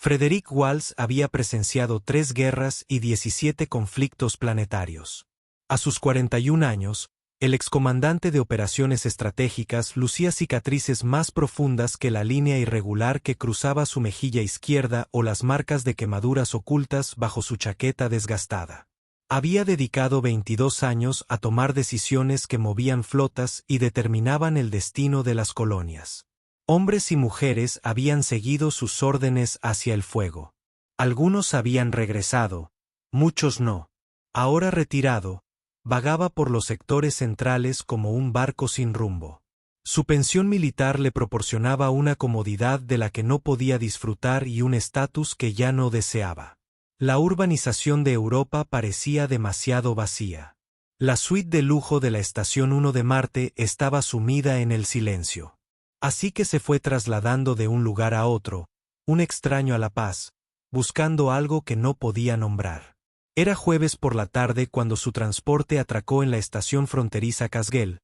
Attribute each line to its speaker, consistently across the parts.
Speaker 1: Frederick Walsh había presenciado 3 guerras y 17 conflictos planetarios. A sus 41 años, el excomandante de operaciones estratégicas lucía cicatrices más profundas que la línea irregular que cruzaba su mejilla izquierda o las marcas de quemaduras ocultas bajo su chaqueta desgastada. Había dedicado 22 años a tomar decisiones que movían flotas y determinaban el destino de las colonias. Hombres y mujeres habían seguido sus órdenes hacia el fuego. Algunos habían regresado, muchos no. Ahora retirado, vagaba por los sectores centrales como un barco sin rumbo. Su pensión militar le proporcionaba una comodidad de la que no podía disfrutar y un estatus que ya no deseaba. La urbanización de Europa parecía demasiado vacía. La suite de lujo de la Estación 1 de Marte estaba sumida en el silencio. Así que se fue trasladando de un lugar a otro, un extraño a la paz, buscando algo que no podía nombrar. Era jueves por la tarde cuando su transporte atracó en la estación fronteriza Casgel,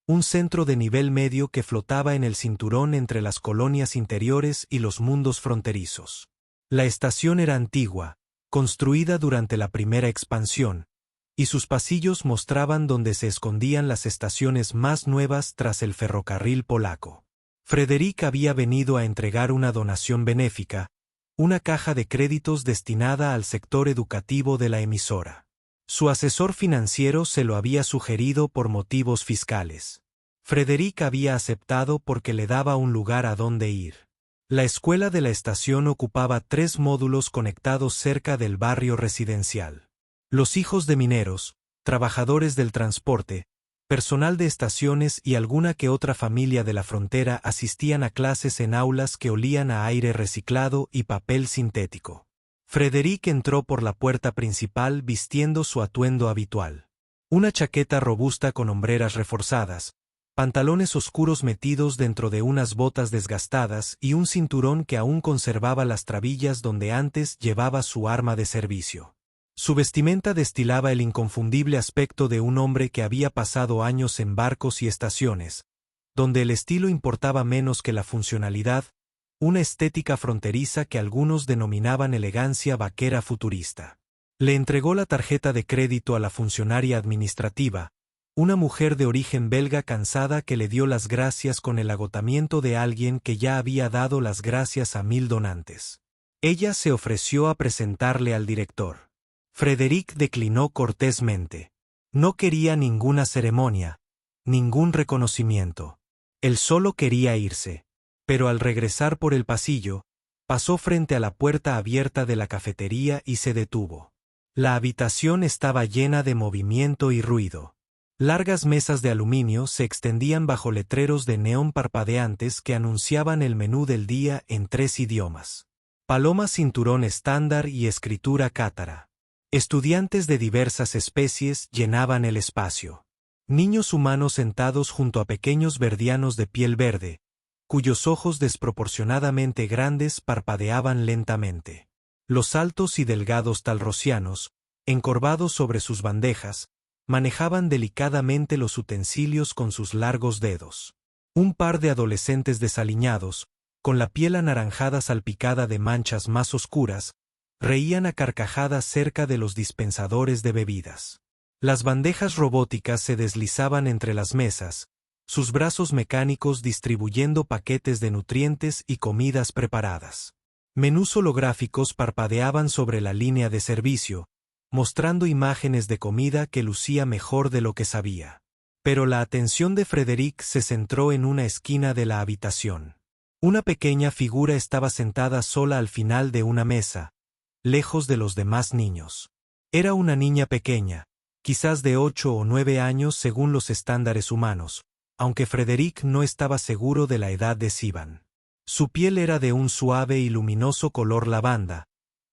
Speaker 1: un centro de nivel medio que flotaba en el cinturón entre las colonias interiores y los mundos fronterizos. La estación era antigua, construida durante la primera expansión, y sus pasillos mostraban dónde se escondían las estaciones más nuevas tras el ferrocarril polaco. Frederick había venido a entregar una donación benéfica, una caja de créditos destinada al sector educativo de la emisora. Su asesor financiero se lo había sugerido por motivos fiscales. Frederick había aceptado porque le daba un lugar a donde ir. La escuela de la estación ocupaba 3 módulos conectados cerca del barrio residencial. Los hijos de mineros, trabajadores del transporte, personal de estaciones y alguna que otra familia de la frontera asistían a clases en aulas que olían a aire reciclado y papel sintético. Frederick entró por la puerta principal vistiendo su atuendo habitual. Una chaqueta robusta con hombreras reforzadas, pantalones oscuros metidos dentro de unas botas desgastadas y un cinturón que aún conservaba las trabillas donde antes llevaba su arma de servicio. Su vestimenta destilaba el inconfundible aspecto de un hombre que había pasado años en barcos y estaciones, donde el estilo importaba menos que la funcionalidad, una estética fronteriza que algunos denominaban elegancia vaquera futurista. Le entregó la tarjeta de crédito a la funcionaria administrativa, una mujer de origen belga cansada que le dio las gracias con el agotamiento de alguien que ya había dado las gracias a 1000 donantes. Ella se ofreció a presentarle al director. Frederick declinó cortésmente. No quería ninguna ceremonia, ningún reconocimiento. Él solo quería irse. Pero al regresar por el pasillo, pasó frente a la puerta abierta de la cafetería y se detuvo. La habitación estaba llena de movimiento y ruido. Largas mesas de aluminio se extendían bajo letreros de neón parpadeantes que anunciaban el menú del día en 3 idiomas. Paloma cinturón estándar y escritura cátara. Estudiantes de diversas especies llenaban el espacio. Niños humanos sentados junto a pequeños verdianos de piel verde, cuyos ojos desproporcionadamente grandes parpadeaban lentamente. Los altos y delgados talrosianos, encorvados sobre sus bandejas, manejaban delicadamente los utensilios con sus largos dedos. Un par de adolescentes desaliñados, con la piel anaranjada salpicada de manchas más oscuras, reían a carcajadas cerca de los dispensadores de bebidas. Las bandejas robóticas se deslizaban entre las mesas, sus brazos mecánicos distribuyendo paquetes de nutrientes y comidas preparadas. Menús holográficos parpadeaban sobre la línea de servicio, mostrando imágenes de comida que lucía mejor de lo que sabía. Pero la atención de Frederick se centró en una esquina de la habitación. Una pequeña figura estaba sentada sola al final de una mesa, lejos de los demás niños. Era una niña pequeña, quizás de 8 o 9 años según los estándares humanos, aunque Frederick no estaba seguro de la edad de Sivan. Su piel era de un suave y luminoso color lavanda,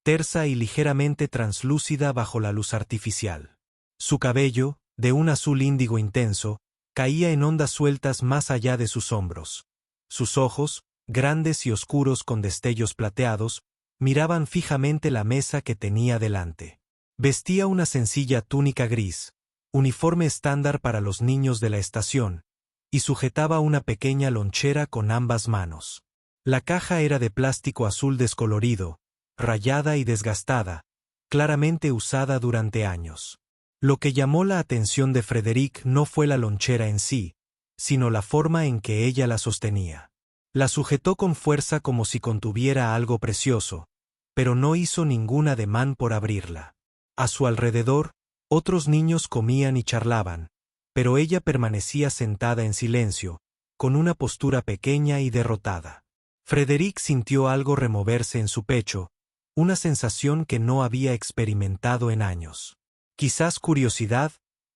Speaker 1: tersa y ligeramente translúcida bajo la luz artificial. Su cabello, de un azul índigo intenso, caía en ondas sueltas más allá de sus hombros. Sus ojos, grandes y oscuros con destellos plateados, miraban fijamente la mesa que tenía delante. Vestía una sencilla túnica gris, uniforme estándar para los niños de la estación, y sujetaba una pequeña lonchera con ambas manos. La caja era de plástico azul descolorido, rayada y desgastada, claramente usada durante años. Lo que llamó la atención de Frederick no fue la lonchera en sí, sino la forma en que ella la sostenía. La sujetó con fuerza como si contuviera algo precioso, pero no hizo ningún ademán por abrirla. A su alrededor, otros niños comían y charlaban, pero ella permanecía sentada en silencio, con una postura pequeña y derrotada. Frederick sintió algo removerse en su pecho, una sensación que no había experimentado en años. Quizás curiosidad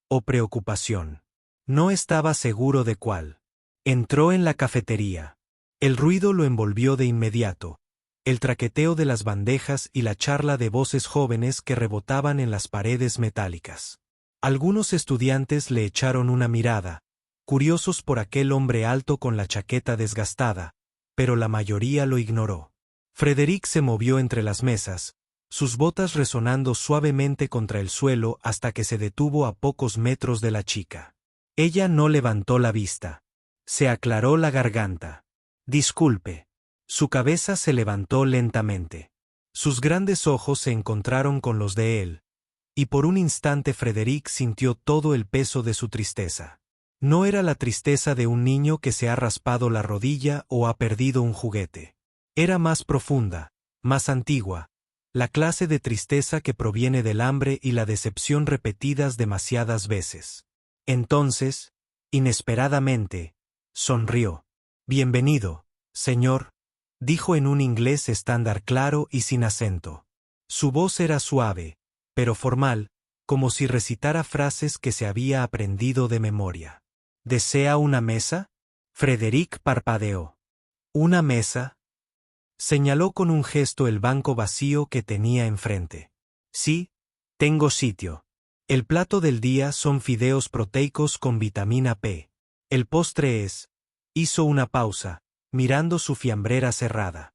Speaker 1: o preocupación. No estaba seguro de cuál. Entró en la cafetería. El ruido lo envolvió de inmediato, el traqueteo de las bandejas y la charla de voces jóvenes que rebotaban en las paredes metálicas. Algunos estudiantes le echaron una mirada, curiosos por aquel hombre alto con la chaqueta desgastada, pero la mayoría lo ignoró. Frederick se movió entre las mesas, sus botas resonando suavemente contra el suelo hasta que se detuvo a pocos metros de la chica. Ella no levantó la vista. Se aclaró la garganta. Disculpe. Su cabeza se levantó lentamente. Sus grandes ojos se encontraron con los de él, y por un instante Frederick sintió todo el peso de su tristeza. No era la tristeza de un niño que se ha raspado la rodilla o ha perdido un juguete. Era más profunda, más antigua, la clase de tristeza que proviene del hambre y la decepción repetidas demasiadas veces. Entonces, inesperadamente, sonrió. «Bienvenido, señor», dijo en un inglés estándar claro y sin acento. Su voz era suave, pero formal, como si recitara frases que se había aprendido de memoria. «¿Desea una mesa?» Frederick parpadeó. «¿Una mesa?» Señaló con un gesto el banco vacío que tenía enfrente. «Sí, tengo sitio. El plato del día son fideos proteicos con vitamina P. El postre es…» Hizo una pausa, mirando su fiambrera cerrada.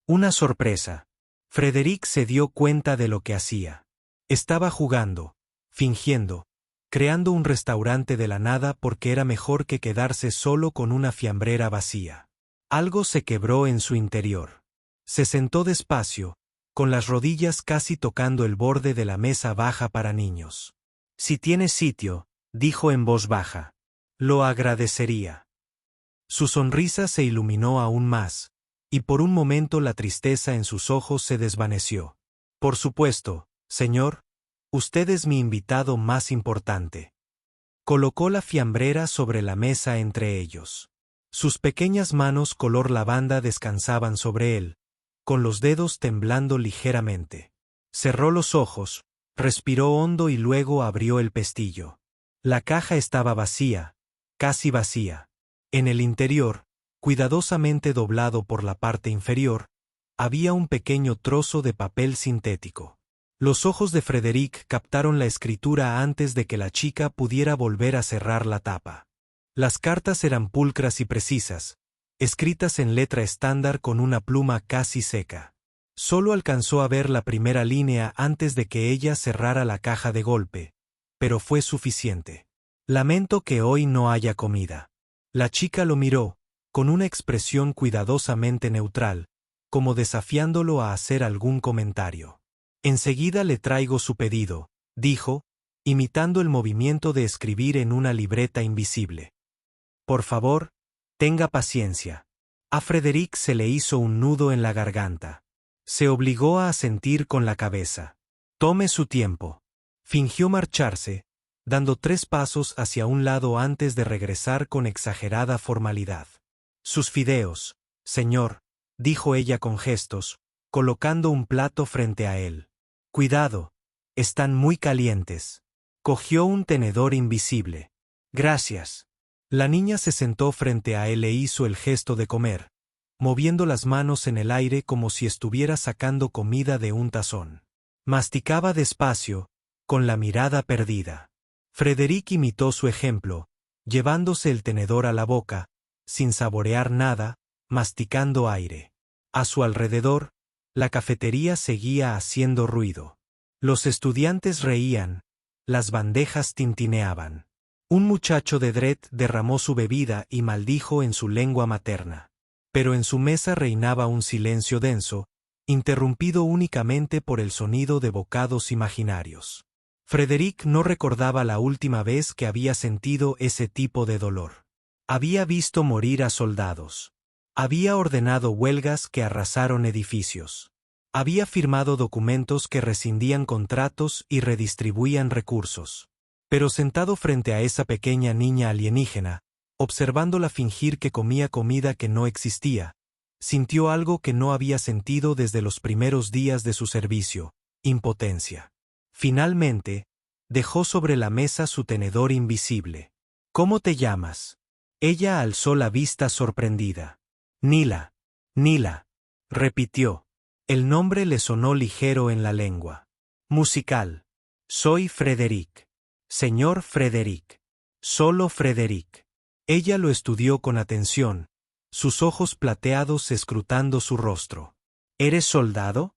Speaker 1: Una sorpresa. Frederick se dio cuenta de lo que hacía. Estaba jugando, fingiendo, creando un restaurante de la nada porque era mejor que quedarse solo con una fiambrera vacía. Algo se quebró en su interior. Se sentó despacio, con las rodillas casi tocando el borde de la mesa baja para niños. «Si tienes sitio», dijo en voz baja. «Lo agradecería». Su sonrisa se iluminó aún más, y por un momento la tristeza en sus ojos se desvaneció. «Por supuesto, señor, usted es mi invitado más importante». Colocó la fiambrera sobre la mesa entre ellos. Sus pequeñas manos color lavanda descansaban sobre él, con los dedos temblando ligeramente. Cerró los ojos, respiró hondo y luego abrió el pestillo. La caja estaba vacía, casi vacía. En el interior, cuidadosamente doblado por la parte inferior, había un pequeño trozo de papel sintético. Los ojos de Frederick captaron la escritura antes de que la chica pudiera volver a cerrar la tapa. Las cartas eran pulcras y precisas, escritas en letra estándar con una pluma casi seca. Solo alcanzó a ver la primera línea antes de que ella cerrara la caja de golpe, pero fue suficiente. «Lamento que hoy no haya comida». La chica lo miró, con una expresión cuidadosamente neutral, como desafiándolo a hacer algún comentario. «Enseguida le traigo su pedido», dijo, imitando el movimiento de escribir en una libreta invisible. «Por favor, tenga paciencia». A Frederick se le hizo un nudo en la garganta. Se obligó a asentir con la cabeza. «Tome su tiempo». Fingió marcharse, dando 3 pasos hacia un lado antes de regresar con exagerada formalidad. «Sus fideos, señor», dijo ella con gestos, colocando un plato frente a él. «Cuidado, están muy calientes». Cogió un tenedor invisible. «Gracias». La niña se sentó frente a él e hizo el gesto de comer, moviendo las manos en el aire como si estuviera sacando comida de un tazón. Masticaba despacio, con la mirada perdida. Frederick imitó su ejemplo, llevándose el tenedor a la boca, sin saborear nada, masticando aire. A su alrededor, la cafetería seguía haciendo ruido. Los estudiantes reían, las bandejas tintineaban. Un muchacho de Dredd derramó su bebida y maldijo en su lengua materna. Pero en su mesa reinaba un silencio denso, interrumpido únicamente por el sonido de bocados imaginarios. Frédéric no recordaba la última vez que había sentido ese tipo de dolor. Había visto morir a soldados. Había ordenado huelgas que arrasaron edificios. Había firmado documentos que rescindían contratos y redistribuían recursos. Pero sentado frente a esa pequeña niña alienígena, observándola fingir que comía comida que no existía, sintió algo que no había sentido desde los primeros días de su servicio: impotencia. Finalmente, dejó sobre la mesa su tenedor invisible. ¿Cómo te llamas? Ella alzó la vista sorprendida. Nila. Nila, repitió. El nombre le sonó ligero en la lengua. Musical. Soy Frédéric. Señor Frédéric. Solo Frédéric. Ella lo estudió con atención, sus ojos plateados escrutando su rostro. ¿Eres soldado?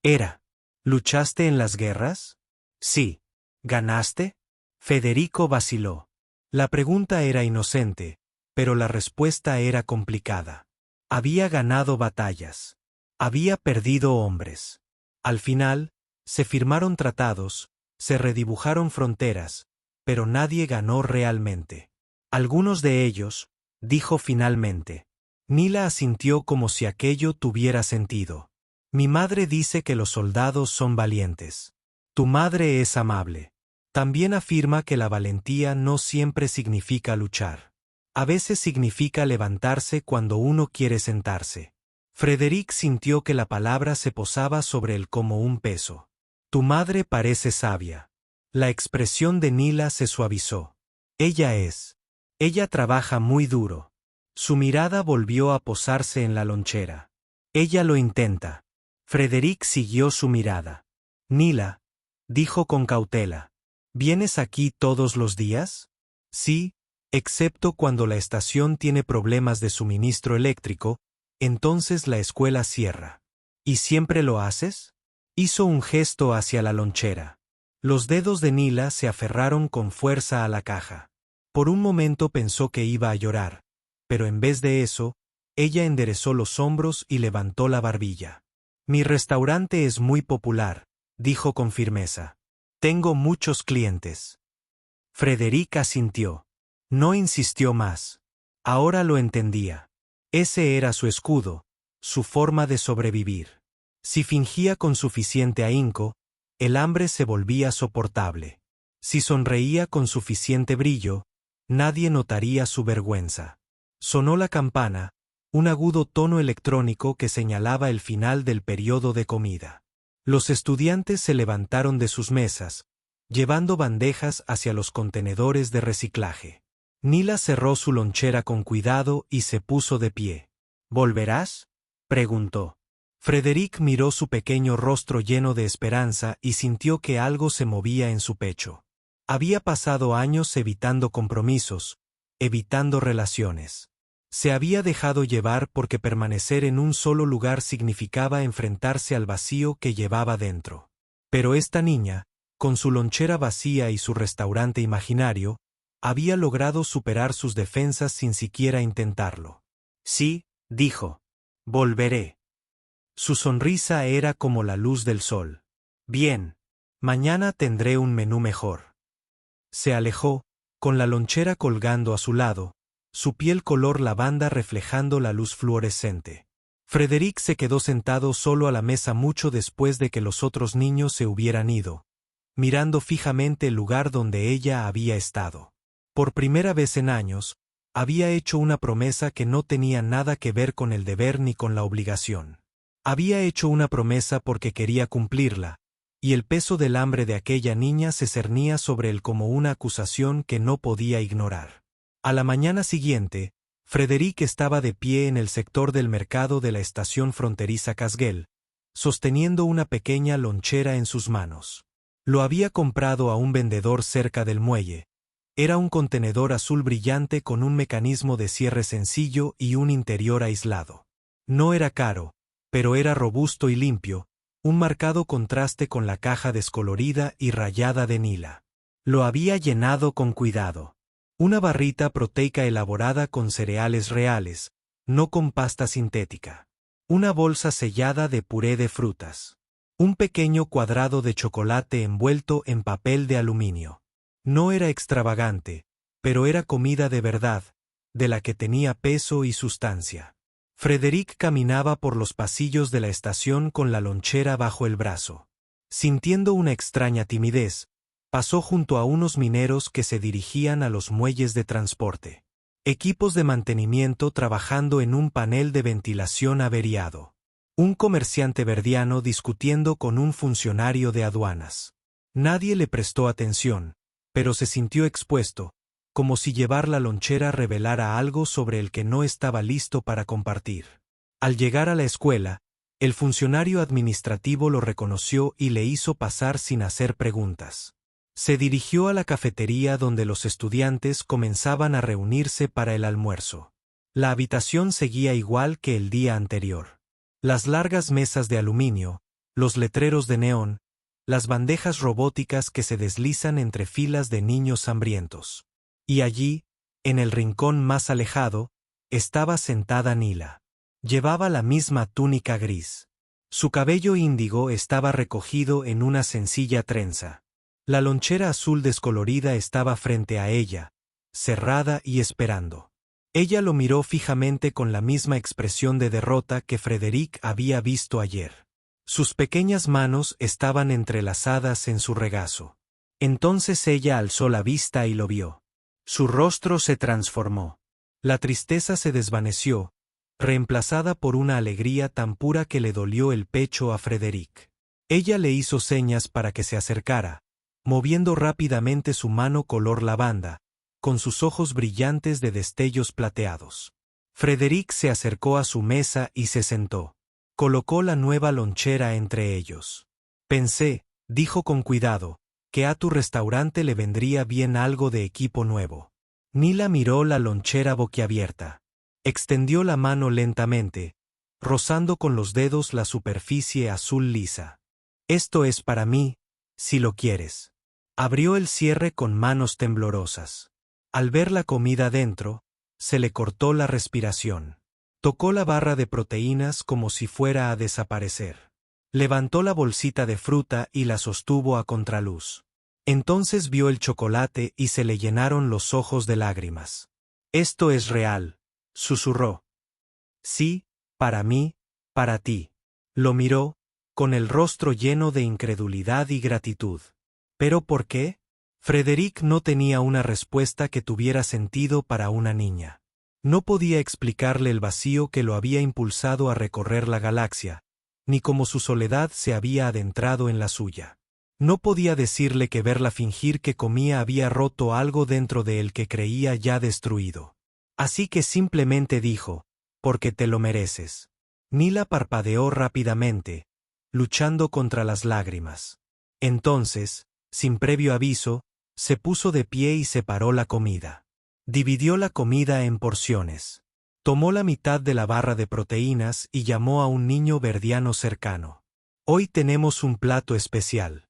Speaker 1: Era. ¿Luchaste en las guerras? Sí. ¿Ganaste? Federico vaciló. La pregunta era inocente, pero la respuesta era complicada. Había ganado batallas. Había perdido hombres. Al final, se firmaron tratados, se redibujaron fronteras, pero nadie ganó realmente. Algunos de ellos, dijo finalmente. Nila asintió como si aquello tuviera sentido. Mi madre dice que los soldados son valientes. Tu madre es amable. También afirma que la valentía no siempre significa luchar. A veces significa levantarse cuando uno quiere sentarse. Frédéric sintió que la palabra se posaba sobre él como un peso. Tu madre parece sabia. La expresión de Nila se suavizó. Ella es. Ella trabaja muy duro. Su mirada volvió a posarse en la lonchera. Ella lo intenta. Frédéric siguió su mirada. Nila, dijo con cautela. ¿Vienes aquí todos los días? Sí, excepto cuando la estación tiene problemas de suministro eléctrico. Entonces la escuela cierra. ¿Y siempre lo haces? Hizo un gesto hacia la lonchera. Los dedos de Nila se aferraron con fuerza a la caja. Por un momento pensó que iba a llorar, pero en vez de eso, ella enderezó los hombros y levantó la barbilla. Mi restaurante es muy popular, dijo con firmeza. Tengo muchos clientes. Frédéric asintió. No insistió más. Ahora lo entendía. Ese era su escudo, su forma de sobrevivir. Si fingía con suficiente ahínco, el hambre se volvía soportable. Si sonreía con suficiente brillo, nadie notaría su vergüenza. Sonó la campana, un agudo tono electrónico que señalaba el final del periodo de comida. Los estudiantes se levantaron de sus mesas, llevando bandejas hacia los contenedores de reciclaje. Nila cerró su lonchera con cuidado y se puso de pie. ¿Volverás?, preguntó. Frédéric miró su pequeño rostro lleno de esperanza y sintió que algo se movía en su pecho. Había pasado años evitando compromisos, evitando relaciones. Se había dejado llevar porque permanecer en un solo lugar significaba enfrentarse al vacío que llevaba dentro. Pero esta niña, con su lonchera vacía y su restaurante imaginario, había logrado superar sus defensas sin siquiera intentarlo. Sí, dijo. Volveré. Su sonrisa era como la luz del sol. Bien. Mañana tendré un menú mejor. Se alejó, con la lonchera colgando a su lado, su piel color lavanda reflejando la luz fluorescente. Frédéric se quedó sentado solo a la mesa mucho después de que los otros niños se hubieran ido, mirando fijamente el lugar donde ella había estado. Por primera vez en años, había hecho una promesa que no tenía nada que ver con el deber ni con la obligación. Había hecho una promesa porque quería cumplirla, y el peso del hambre de aquella niña se cernía sobre él como una acusación que no podía ignorar. A la mañana siguiente, Frédéric estaba de pie en el sector del mercado de la estación fronteriza Casguel, sosteniendo una pequeña lonchera en sus manos. Lo había comprado a un vendedor cerca del muelle. Era un contenedor azul brillante con un mecanismo de cierre sencillo y un interior aislado. No era caro, pero era robusto y limpio, un marcado contraste con la caja descolorida y rayada de Nila. Lo había llenado con cuidado. Una barrita proteica elaborada con cereales reales, no con pasta sintética. Una bolsa sellada de puré de frutas. Un pequeño cuadrado de chocolate envuelto en papel de aluminio. No era extravagante, pero era comida de verdad, de la que tenía peso y sustancia. Frédéric caminaba por los pasillos de la estación con la lonchera bajo el brazo. Sintiendo una extraña timidez, pasó junto a unos mineros que se dirigían a los muelles de transporte. Equipos de mantenimiento trabajando en un panel de ventilación averiado. Un comerciante verdiano discutiendo con un funcionario de aduanas. Nadie le prestó atención, pero se sintió expuesto, como si llevar la lonchera revelara algo sobre el que no estaba listo para compartir. Al llegar a la escuela, el funcionario administrativo lo reconoció y le hizo pasar sin hacer preguntas. Se dirigió a la cafetería donde los estudiantes comenzaban a reunirse para el almuerzo. La habitación seguía igual que el día anterior. Las largas mesas de aluminio, los letreros de neón, las bandejas robóticas que se deslizan entre filas de niños hambrientos. Y allí, en el rincón más alejado, estaba sentada Nila. Llevaba la misma túnica gris. Su cabello índigo estaba recogido en una sencilla trenza. La lonchera azul descolorida estaba frente a ella, cerrada y esperando. Ella lo miró fijamente con la misma expresión de derrota que Frédéric había visto ayer. Sus pequeñas manos estaban entrelazadas en su regazo. Entonces ella alzó la vista y lo vio. Su rostro se transformó. La tristeza se desvaneció, reemplazada por una alegría tan pura que le dolió el pecho a Frédéric. Ella le hizo señas para que se acercara, moviendo rápidamente su mano color lavanda, con sus ojos brillantes de destellos plateados. Frédéric se acercó a su mesa y se sentó. Colocó la nueva lonchera entre ellos. Pensé, dijo con cuidado, que a tu restaurante le vendría bien algo de equipo nuevo. Nila miró la lonchera boquiabierta. Extendió la mano lentamente, rozando con los dedos la superficie azul lisa. Esto es para mí, si lo quieres. Abrió el cierre con manos temblorosas. Al ver la comida dentro, se le cortó la respiración. Tocó la barra de proteínas como si fuera a desaparecer. Levantó la bolsita de fruta y la sostuvo a contraluz. Entonces vio el chocolate y se le llenaron los ojos de lágrimas. Esto es real, susurró. Sí, para mí, para ti. Lo miró, con el rostro lleno de incredulidad y gratitud. ¿Pero por qué? Frédéric no tenía una respuesta que tuviera sentido para una niña. No podía explicarle el vacío que lo había impulsado a recorrer la galaxia, ni cómo su soledad se había adentrado en la suya. No podía decirle que verla fingir que comía había roto algo dentro de él que creía ya destruido. Así que simplemente dijo, porque te lo mereces. Nila parpadeó rápidamente, luchando contra las lágrimas. Entonces, sin previo aviso, se puso de pie y separó la comida. Dividió la comida en porciones. Tomó la mitad de la barra de proteínas y llamó a un niño verdiano cercano. Hoy tenemos un plato especial.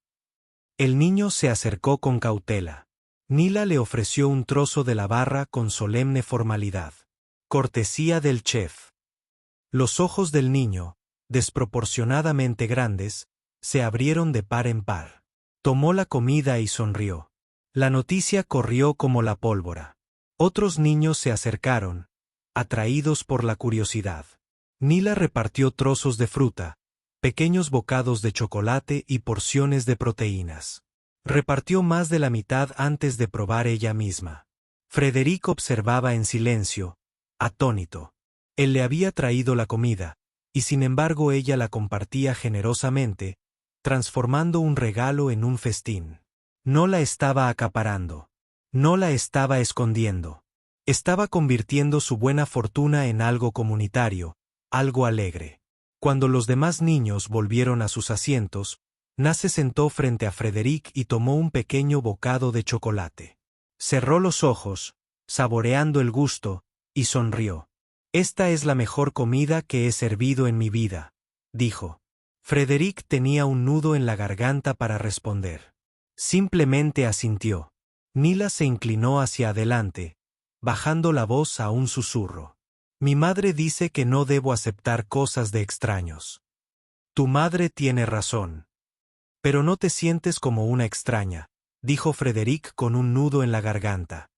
Speaker 1: El niño se acercó con cautela. Nila le ofreció un trozo de la barra con solemne formalidad. Cortesía del chef. Los ojos del niño, desproporcionadamente grandes, se abrieron de par en par. Tomó la comida y sonrió. La noticia corrió como la pólvora. Otros niños se acercaron, atraídos por la curiosidad. Nila repartió trozos de fruta, pequeños bocados de chocolate y porciones de proteínas. Repartió más de la mitad antes de probar ella misma. Frédéric observaba en silencio, atónito. Él le había traído la comida, y sin embargo ella la compartía generosamente, transformando un regalo en un festín. No la estaba acaparando. No la estaba escondiendo. Estaba convirtiendo su buena fortuna en algo comunitario, algo alegre. Cuando los demás niños volvieron a sus asientos, Na se sentó frente a Frédéric y tomó un pequeño bocado de chocolate. Cerró los ojos, saboreando el gusto, y sonrió. Esta es la mejor comida que he servido en mi vida, dijo. Frédéric tenía un nudo en la garganta para responder. Simplemente asintió. Nila se inclinó hacia adelante, bajando la voz a un susurro. Mi madre dice que no debo aceptar cosas de extraños. Tu madre tiene razón. Pero no te sientes como una extraña, dijo Frederick con un nudo en la garganta.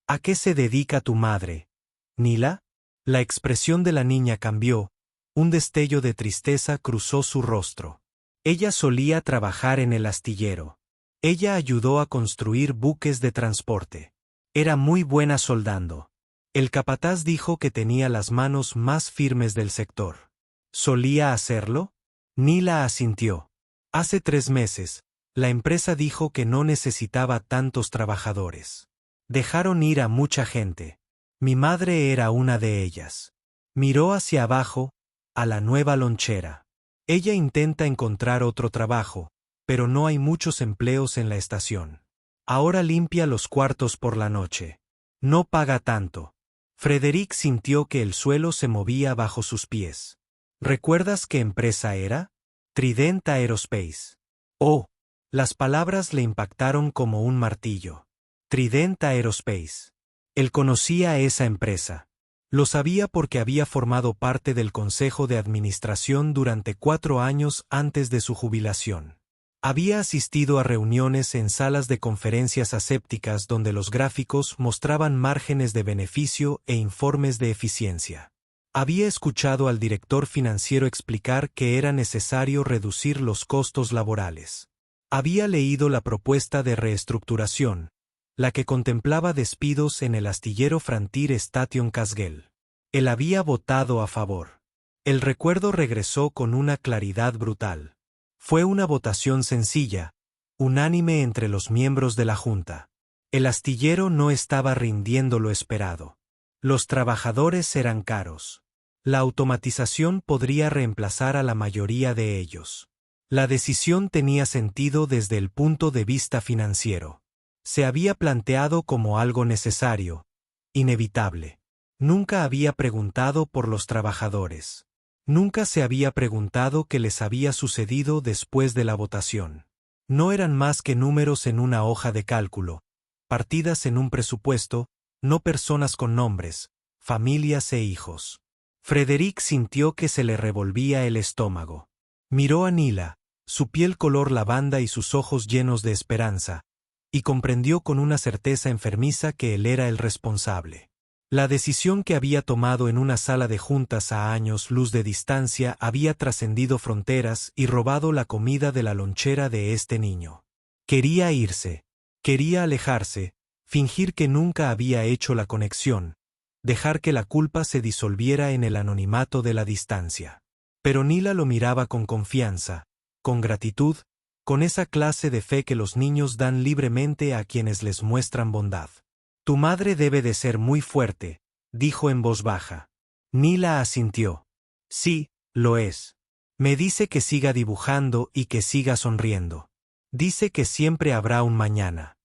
Speaker 1: ¿A qué se dedica tu madre, Nila? La expresión de la niña cambió, un destello de tristeza cruzó su rostro. Ella solía trabajar en el astillero. Ella ayudó a construir buques de transporte. Era muy buena soldando. El capataz dijo que tenía las manos más firmes del sector. ¿Solía hacerlo? Nila asintió. Hace 3 meses, la empresa dijo que no necesitaba tantos trabajadores. Dejaron ir a mucha gente. Mi madre era una de ellas. Miró hacia abajo, a la nueva lonchera. Ella intenta encontrar otro trabajo, pero no hay muchos empleos en la estación. Ahora limpia los cuartos por la noche. No paga tanto. Frederick sintió que el suelo se movía bajo sus pies. ¿Recuerdas qué empresa era? Trident Aerospace. Oh, las palabras le impactaron como un martillo. Trident Aerospace. Él conocía esa empresa. Lo sabía porque había formado parte del consejo de administración durante 4 años antes de su jubilación. Había asistido a reuniones en salas de conferencias asépticas donde los gráficos mostraban márgenes de beneficio e informes de eficiencia. Había escuchado al director financiero explicar que era necesario reducir los costos laborales. Había leído la propuesta de reestructuración, la que contemplaba despidos en el astillero Frontier Station Casgel. Él había votado a favor. El recuerdo regresó con una claridad brutal. Fue una votación sencilla, unánime entre los miembros de la Junta. El astillero no estaba rindiendo lo esperado. Los trabajadores eran caros. La automatización podría reemplazar a la mayoría de ellos. La decisión tenía sentido desde el punto de vista financiero. Se había planteado como algo necesario, inevitable. Nunca había preguntado por los trabajadores. Nunca se había preguntado qué les había sucedido después de la votación. No eran más que números en una hoja de cálculo, partidas en un presupuesto, no personas con nombres, familias e hijos. Frederick sintió que se le revolvía el estómago. Miró a Nila, su piel color lavanda y sus ojos llenos de esperanza, y comprendió con una certeza enfermiza que él era el responsable. La decisión que había tomado en una sala de juntas a años luz de distancia había trascendido fronteras y robado la comida de la lonchera de este niño. Quería irse, quería alejarse, fingir que nunca había hecho la conexión, dejar que la culpa se disolviera en el anonimato de la distancia. Pero Nila lo miraba con confianza, con gratitud, con esa clase de fe que los niños dan libremente a quienes les muestran bondad. Tu madre debe de ser muy fuerte, dijo en voz baja. Nila asintió. Sí, lo es. Me dice que siga dibujando y que siga sonriendo. Dice que siempre habrá un mañana.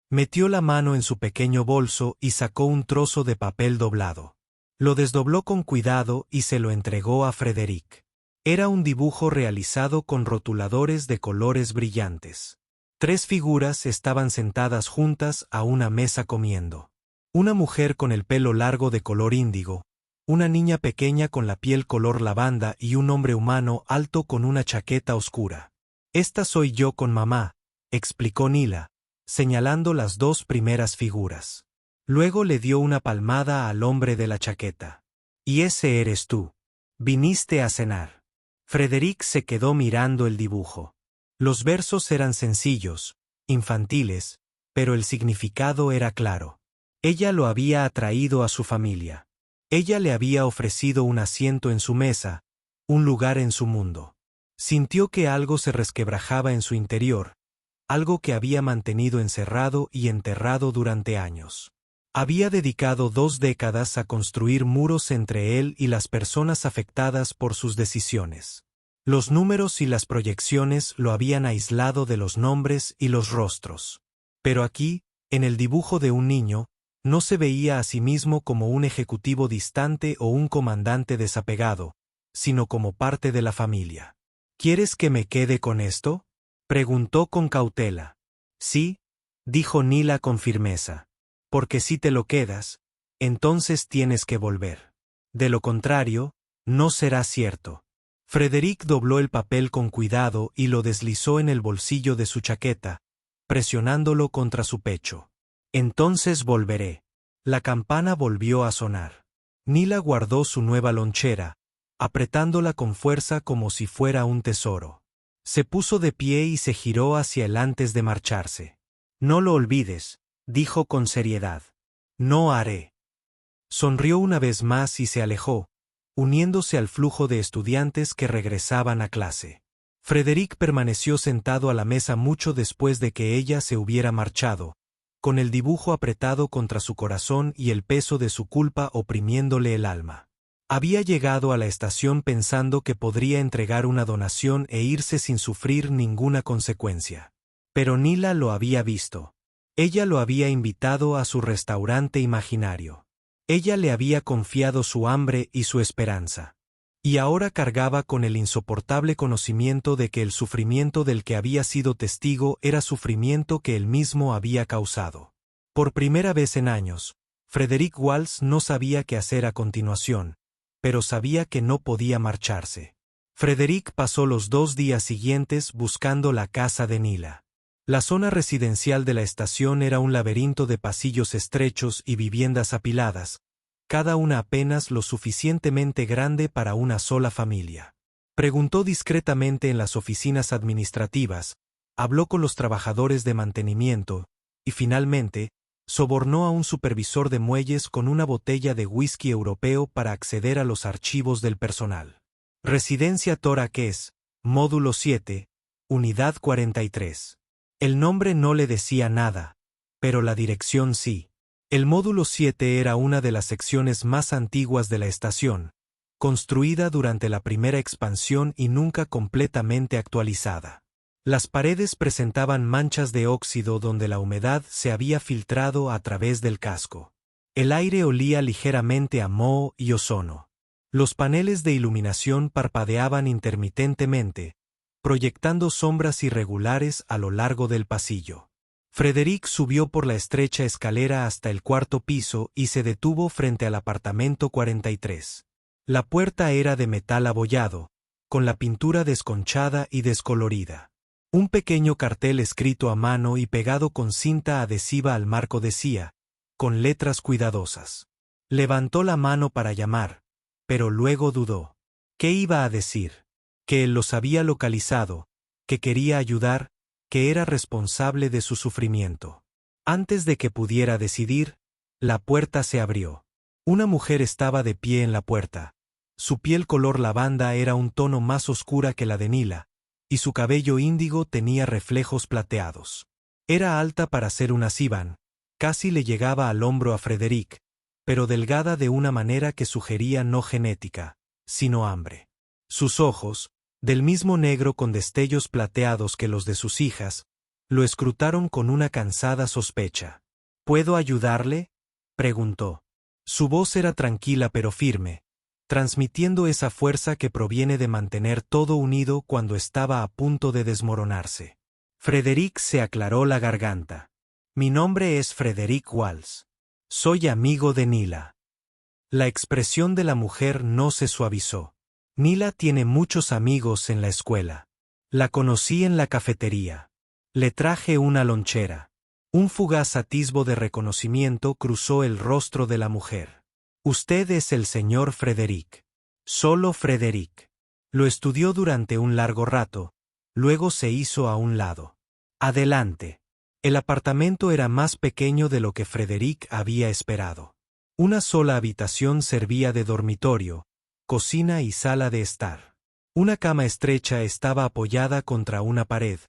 Speaker 1: Metió la mano en su pequeño bolso y sacó un trozo de papel doblado. Lo desdobló con cuidado y se lo entregó a Frederick. Era un dibujo realizado con rotuladores de colores brillantes. 3 figuras estaban sentadas juntas a una mesa comiendo. Una mujer con el pelo largo de color índigo, una niña pequeña con la piel color lavanda y un hombre humano alto con una chaqueta oscura. Esta soy yo con mamá, explicó Nila, señalando las 2 primeras figuras. Luego le dio una palmada al hombre de la chaqueta. Y ese eres tú. Viniste a cenar. Frederick se quedó mirando el dibujo. Los versos eran sencillos, infantiles, pero el significado era claro. Ella lo había atraído a su familia. Ella le había ofrecido un asiento en su mesa, un lugar en su mundo. Sintió que algo se resquebrajaba en su interior, algo que había mantenido encerrado y enterrado durante años. Había dedicado 2 décadas a construir muros entre él y las personas afectadas por sus decisiones. Los números y las proyecciones lo habían aislado de los nombres y los rostros. Pero aquí, en el dibujo de un niño, no se veía a sí mismo como un ejecutivo distante o un comandante desapegado, sino como parte de la familia. ¿Quieres que me quede con esto?, preguntó con cautela. Sí, dijo Nila con firmeza. Porque si te lo quedas, entonces tienes que volver. De lo contrario, no será cierto. Frederick dobló el papel con cuidado y lo deslizó en el bolsillo de su chaqueta, presionándolo contra su pecho. Entonces volveré. La campana volvió a sonar. Nila guardó su nueva lonchera, apretándola con fuerza como si fuera un tesoro. Se puso de pie y se giró hacia él antes de marcharse. No lo olvides, dijo con seriedad. No haré. Sonrió una vez más y se alejó, uniéndose al flujo de estudiantes que regresaban a clase. Frederick permaneció sentado a la mesa mucho después de que ella se hubiera marchado, con el dibujo apretado contra su corazón y el peso de su culpa oprimiéndole el alma. Había llegado a la estación pensando que podría entregar una donación e irse sin sufrir ninguna consecuencia. Pero Nila lo había visto. Ella lo había invitado a su restaurante imaginario. Ella le había confiado su hambre y su esperanza. Y ahora cargaba con el insoportable conocimiento de que el sufrimiento del que había sido testigo era sufrimiento que él mismo había causado. Por primera vez en años, Frederick Walsh no sabía qué hacer a continuación, pero sabía que no podía marcharse. Frederick pasó los 2 días siguientes buscando la casa de Nila. La zona residencial de la estación era un laberinto de pasillos estrechos y viviendas apiladas, cada una apenas lo suficientemente grande para una sola familia. Preguntó discretamente en las oficinas administrativas, habló con los trabajadores de mantenimiento, y finalmente, sobornó a un supervisor de muelles con una botella de whisky europeo para acceder a los archivos del personal. Residencia Tora Kes, módulo 7, unidad 43. El nombre no le decía nada, pero la dirección sí. El módulo 7 era una de las secciones más antiguas de la estación, construida durante la primera expansión y nunca completamente actualizada. Las paredes presentaban manchas de óxido donde la humedad se había filtrado a través del casco. El aire olía ligeramente a moho y ozono. Los paneles de iluminación parpadeaban intermitentemente, proyectando sombras irregulares a lo largo del pasillo. Frederick subió por la estrecha escalera hasta el 4.º piso y se detuvo frente al apartamento 43. La puerta era de metal abollado, con la pintura desconchada y descolorida. Un pequeño cartel escrito a mano y pegado con cinta adhesiva al marco decía, con letras cuidadosas. Levantó la mano para llamar, pero luego dudó. ¿Qué iba a decir? Que él los había localizado, que quería ayudar, que era responsable de su sufrimiento. Antes de que pudiera decidir, la puerta se abrió. Una mujer estaba de pie en la puerta. Su piel color lavanda era un tono más oscura que la de Nila, y su cabello índigo tenía reflejos plateados. Era alta para ser una Sivan, casi le llegaba al hombro a Frederick, pero delgada de una manera que sugería no genética, sino hambre. Sus ojos, del mismo negro con destellos plateados que los de sus hijas, lo escrutaron con una cansada sospecha. ¿Puedo ayudarle?, preguntó. Su voz era tranquila pero firme, transmitiendo esa fuerza que proviene de mantener todo unido cuando estaba a punto de desmoronarse. Frederick se aclaró la garganta. Mi nombre es Frederick Walsh. Soy amigo de Nila. La expresión de la mujer no se suavizó. Nila tiene muchos amigos en la escuela. La conocí en la cafetería. Le traje una lonchera. Un fugaz atisbo de reconocimiento cruzó el rostro de la mujer. Usted es el señor Frederick. Solo Frederick. Lo estudió durante un largo rato, luego se hizo a un lado. Adelante. El apartamento era más pequeño de lo que Frederick había esperado. Una sola habitación servía de dormitorio, cocina y sala de estar. Una cama estrecha estaba apoyada contra una pared,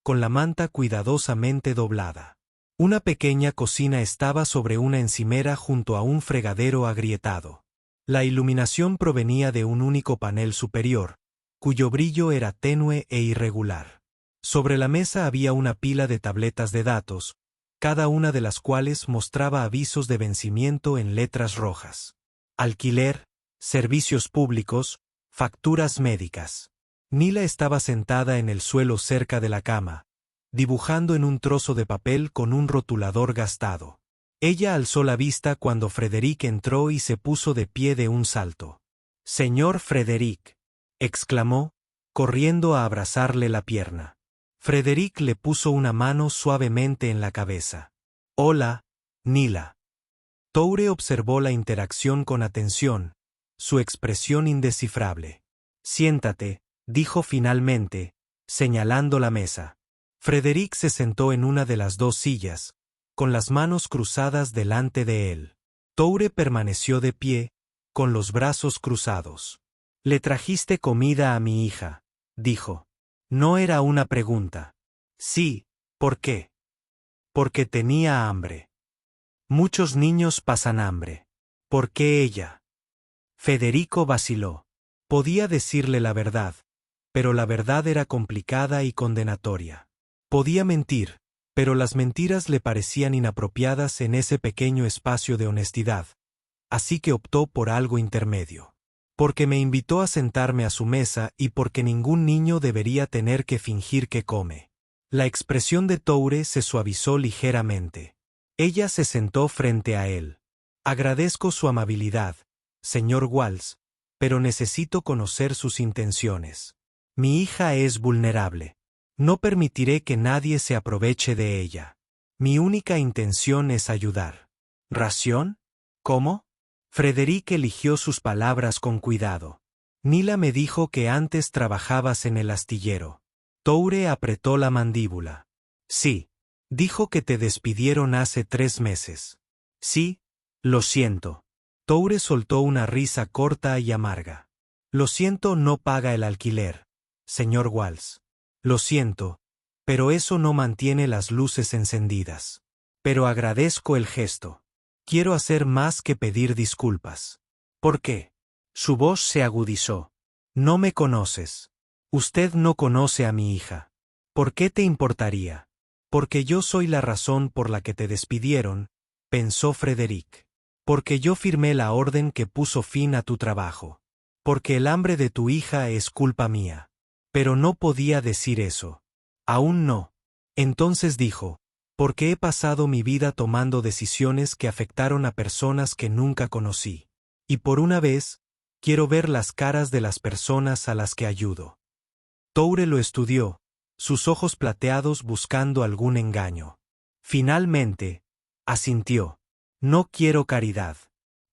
Speaker 1: con la manta cuidadosamente doblada. Una pequeña cocina estaba sobre una encimera junto a un fregadero agrietado. La iluminación provenía de un único panel superior, cuyo brillo era tenue e irregular. Sobre la mesa había una pila de tabletas de datos, cada una de las cuales mostraba avisos de vencimiento en letras rojas. Alquiler, servicios públicos, facturas médicas. Nila estaba sentada en el suelo cerca de la cama, dibujando en un trozo de papel con un rotulador gastado. Ella alzó la vista cuando Frederick entró y se puso de pie de un salto. «Señor Frederick», exclamó, corriendo a abrazarle la pierna. Frederick le puso una mano suavemente en la cabeza. «Hola, Nila». Toure observó la interacción con atención, su expresión indescifrable. «Siéntate», dijo finalmente, señalando la mesa. Frederick se sentó en una de las dos sillas, con las manos cruzadas delante de él. Toure permaneció de pie, con los brazos cruzados. «Le trajiste comida a mi hija», dijo. No era una pregunta. «Sí, ¿por qué?» «Porque tenía hambre». «Muchos niños pasan hambre». «¿Por qué ella?» Federico vaciló. Podía decirle la verdad, pero la verdad era complicada y condenatoria. Podía mentir, pero las mentiras le parecían inapropiadas en ese pequeño espacio de honestidad, así que optó por algo intermedio. «Porque me invitó a sentarme a su mesa y porque ningún niño debería tener que fingir que come». La expresión de Toure se suavizó ligeramente. Ella se sentó frente a él. «Agradezco su amabilidad, señor Walsh, pero necesito conocer sus intenciones. Mi hija es vulnerable. No permitiré que nadie se aproveche de ella. Mi única intención es ayudar». «¿Ración? ¿Cómo?» Frederick eligió sus palabras con cuidado. «Nila me dijo que antes trabajabas en el astillero». Toure apretó la mandíbula. «Sí. Dijo que te despidieron hace 3 meses». «Sí, lo siento». Toure soltó una risa corta y amarga. «Lo siento no paga el alquiler, señor Walsh. Lo siento, pero eso no mantiene las luces encendidas. Pero agradezco el gesto. Quiero hacer más que pedir disculpas». «¿Por qué?» Su voz se agudizó. «No me conoces. Usted no conoce a mi hija. ¿Por qué te importaría?» «Porque yo soy la razón por la que te despidieron», pensó Frederick. «Porque yo firmé la orden que puso fin a tu trabajo. Porque el hambre de tu hija es culpa mía». Pero no podía decir eso. Aún no. Entonces dijo: «Porque he pasado mi vida tomando decisiones que afectaron a personas que nunca conocí. Y por una vez, quiero ver las caras de las personas a las que ayudo». Toure lo estudió, sus ojos plateados buscando algún engaño. Finalmente, asintió. «No quiero caridad.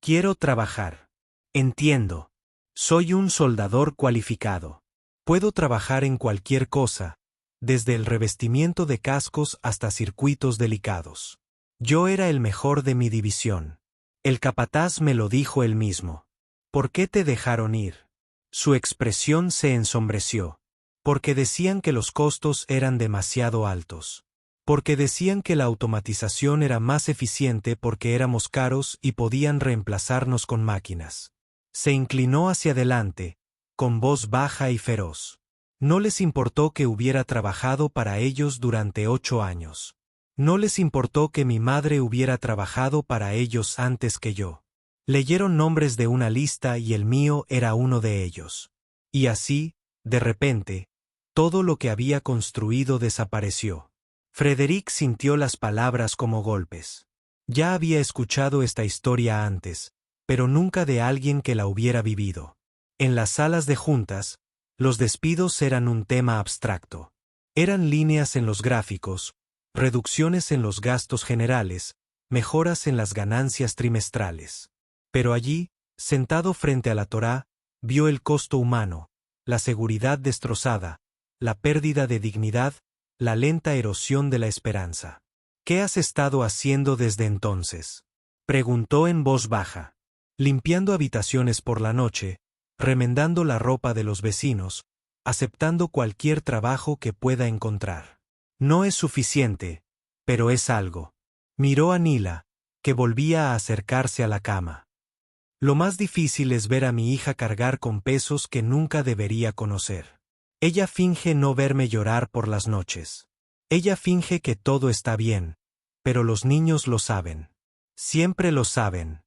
Speaker 1: Quiero trabajar». «Entiendo. Soy un soldador cualificado. Puedo trabajar en cualquier cosa, desde el revestimiento de cascos hasta circuitos delicados. Yo era el mejor de mi división. El capataz me lo dijo él mismo». «¿Por qué te dejaron ir?» Su expresión se ensombreció. «Porque decían que los costos eran demasiado altos. Porque decían que la automatización era más eficiente porque éramos caros y podían reemplazarnos con máquinas». Se inclinó hacia adelante, con voz baja y feroz. No les importó que hubiera trabajado para ellos durante 8 años. No les importó que mi madre hubiera trabajado para ellos antes que yo. Leyeron nombres de una lista y el mío era uno de ellos. Y así, de repente, todo lo que había construido desapareció. Frederick sintió las palabras como golpes. Ya había escuchado esta historia antes, pero nunca de alguien que la hubiera vivido. En las salas de juntas, los despidos eran un tema abstracto. Eran líneas en los gráficos, reducciones en los gastos generales, mejoras en las ganancias trimestrales. Pero allí, sentado frente a la Torá, vio el costo humano, la seguridad destrozada, la pérdida de dignidad, la lenta erosión de la esperanza. «¿Qué has estado haciendo desde entonces?», preguntó en voz baja. «Limpiando habitaciones por la noche, remendando la ropa de los vecinos, aceptando cualquier trabajo que pueda encontrar. No es suficiente, pero es algo». Miró a Nila, que volvía a acercarse a la cama. «Lo más difícil es ver a mi hija cargar con pesos que nunca debería conocer. Ella finge no verme llorar por las noches. Ella finge que todo está bien, pero los niños lo saben. Siempre lo saben».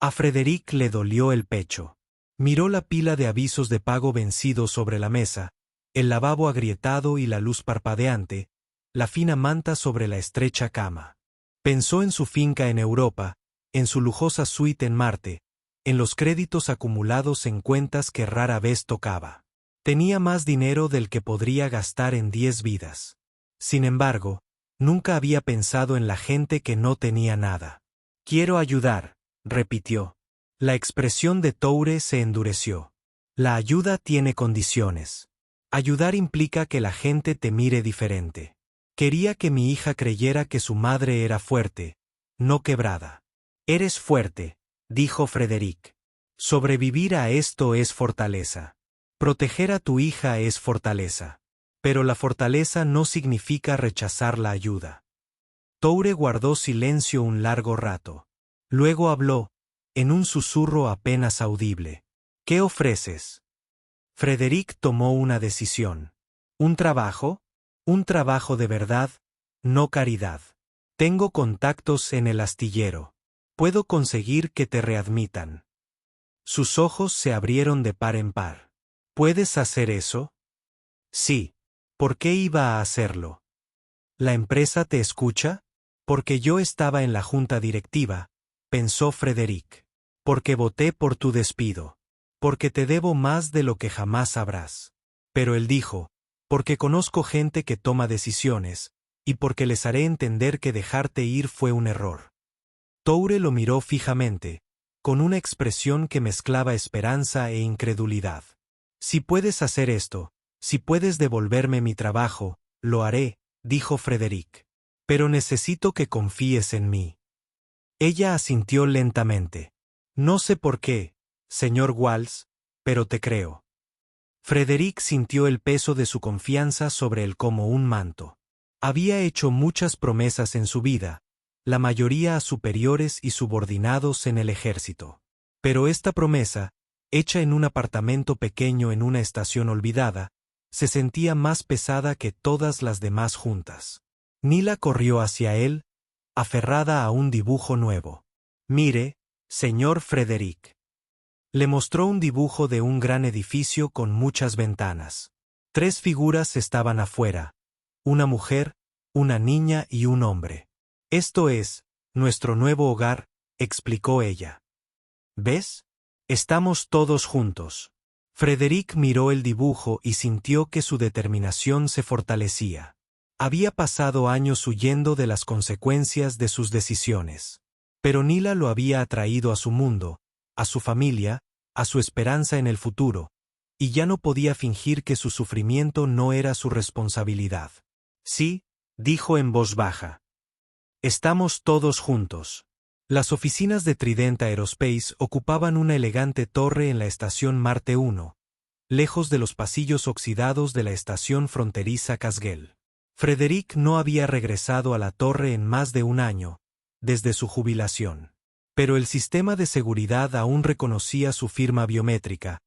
Speaker 1: A Frederick le dolió el pecho. Miró la pila de avisos de pago vencidos sobre la mesa, el lavabo agrietado y la luz parpadeante, la fina manta sobre la estrecha cama. Pensó en su finca en Europa, en su lujosa suite en Marte, en los créditos acumulados en cuentas que rara vez tocaba. Tenía más dinero del que podría gastar en 10 vidas. Sin embargo, nunca había pensado en la gente que no tenía nada. Quiero ayudar, repitió. La expresión de Toure se endureció. La ayuda tiene condiciones. Ayudar implica que la gente te mire diferente. Quería que mi hija creyera que su madre era fuerte, no quebrada. Eres fuerte, dijo Frederick. Sobrevivir a esto es fortaleza. Proteger a tu hija es fortaleza. Pero la fortaleza no significa rechazar la ayuda. Toure guardó silencio un largo rato. Luego habló, en un susurro apenas audible. ¿Qué ofreces? Frederick tomó una decisión. ¿Un trabajo? Un trabajo de verdad, no caridad. Tengo contactos en el astillero. Puedo conseguir que te readmitan. Sus ojos se abrieron de par en par. ¿Puedes hacer eso? Sí. ¿Por qué iba a hacerlo? ¿La empresa te escucha? Porque yo estaba en la junta directiva, pensó Frederick. Porque voté por tu despido. Porque te debo más de lo que jamás sabrás. Pero él dijo, porque conozco gente que toma decisiones, y porque les haré entender que dejarte ir fue un error. Toure lo miró fijamente, con una expresión que mezclaba esperanza e incredulidad. Si puedes hacer esto, si puedes devolverme mi trabajo, lo haré, dijo Frederick. Pero necesito que confíes en mí. Ella asintió lentamente. No sé por qué, señor Walls, pero te creo. Frederick sintió el peso de su confianza sobre él como un manto. Había hecho muchas promesas en su vida, la mayoría a superiores y subordinados en el ejército. Pero esta promesa, hecha en un apartamento pequeño en una estación olvidada, se sentía más pesada que todas las demás juntas. Nila corrió hacia él, aferrada a un dibujo nuevo. Mire, señor Frederick. Le mostró un dibujo de un gran edificio con muchas ventanas. 3 figuras estaban afuera, una mujer, una niña y un hombre. Esto es, nuestro nuevo hogar, explicó ella. ¿Ves? Estamos todos juntos. Frederick miró el dibujo y sintió que su determinación se fortalecía. Había pasado años huyendo de las consecuencias de sus decisiones. Pero Nila lo había atraído a su mundo, a su familia, a su esperanza en el futuro, y ya no podía fingir que su sufrimiento no era su responsabilidad. Sí, dijo en voz baja. Estamos todos juntos. Las oficinas de Trident Aerospace ocupaban una elegante torre en la estación Marte 1, lejos de los pasillos oxidados de la estación fronteriza Casgel. Frederick no había regresado a la torre en más de un año, desde su jubilación. Pero el sistema de seguridad aún reconocía su firma biométrica,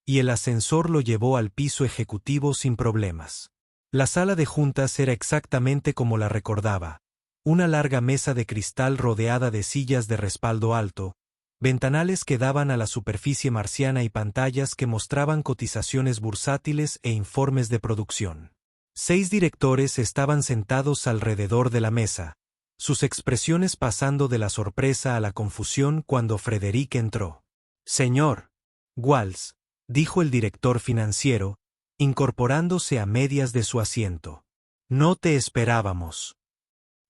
Speaker 1: y el ascensor lo llevó al piso ejecutivo sin problemas. La sala de juntas era exactamente como la recordaba. Una larga mesa de cristal rodeada de sillas de respaldo alto, ventanales que daban a la superficie marciana y pantallas que mostraban cotizaciones bursátiles e informes de producción. 6 directores estaban sentados alrededor de la mesa, sus expresiones pasando de la sorpresa a la confusión cuando Frederick entró. Señor Walls, dijo el director financiero, incorporándose a medias de su asiento. No te esperábamos.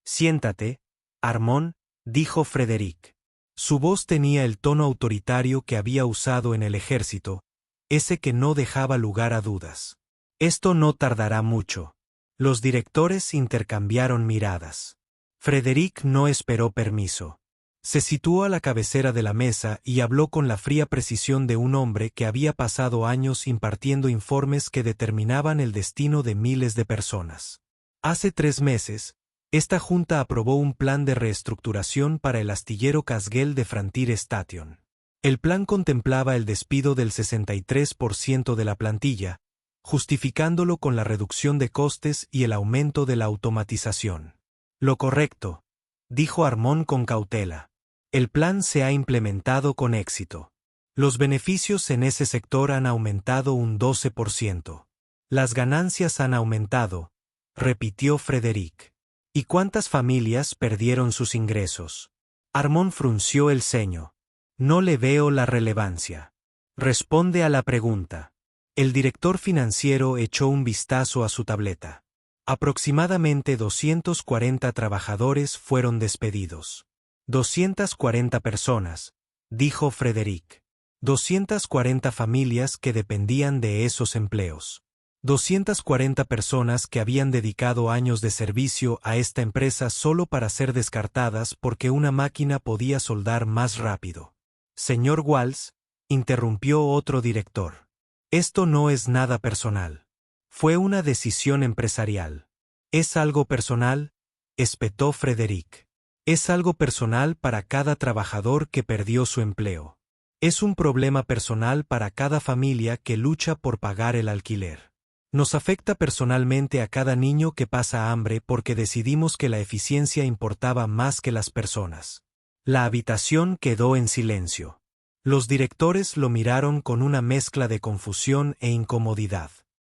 Speaker 1: Siéntate, Armón, dijo Frederick. Su voz tenía el tono autoritario que había usado en el ejército, ese que no dejaba lugar a dudas. Esto no tardará mucho. Los directores intercambiaron miradas. Frederick no esperó permiso. Se situó a la cabecera de la mesa y habló con la fría precisión de un hombre que había pasado años impartiendo informes que determinaban el destino de miles de personas. Hace 3 meses, esta junta aprobó un plan de reestructuración para el astillero Casgel de Frontier Station. El plan contemplaba el despido del 63% de la plantilla, justificándolo con la reducción de costes y el aumento de la automatización. Lo correcto, dijo Armón con cautela. El plan se ha implementado con éxito. Los beneficios en ese sector han aumentado un 12%. Las ganancias han aumentado, repitió Frederick. ¿Y cuántas familias perdieron sus ingresos? Armón frunció el ceño. No le veo la relevancia. Responde a la pregunta. El director financiero echó un vistazo a su tableta. Aproximadamente 240 trabajadores fueron despedidos. 240 personas, dijo Frederick. 240 familias que dependían de esos empleos. 240 personas que habían dedicado años de servicio a esta empresa solo para ser descartadas porque una máquina podía soldar más rápido. Señor Walls, interrumpió otro director. Esto no es nada personal. Fue una decisión empresarial. ¿Es algo personal?, espetó Frederick. Es algo personal para cada trabajador que perdió su empleo. Es un problema personal para cada familia que lucha por pagar el alquiler. Nos afecta personalmente a cada niño que pasa hambre porque decidimos que la eficiencia importaba más que las personas. La habitación quedó en silencio. Los directores lo miraron con una mezcla de confusión e incomodidad.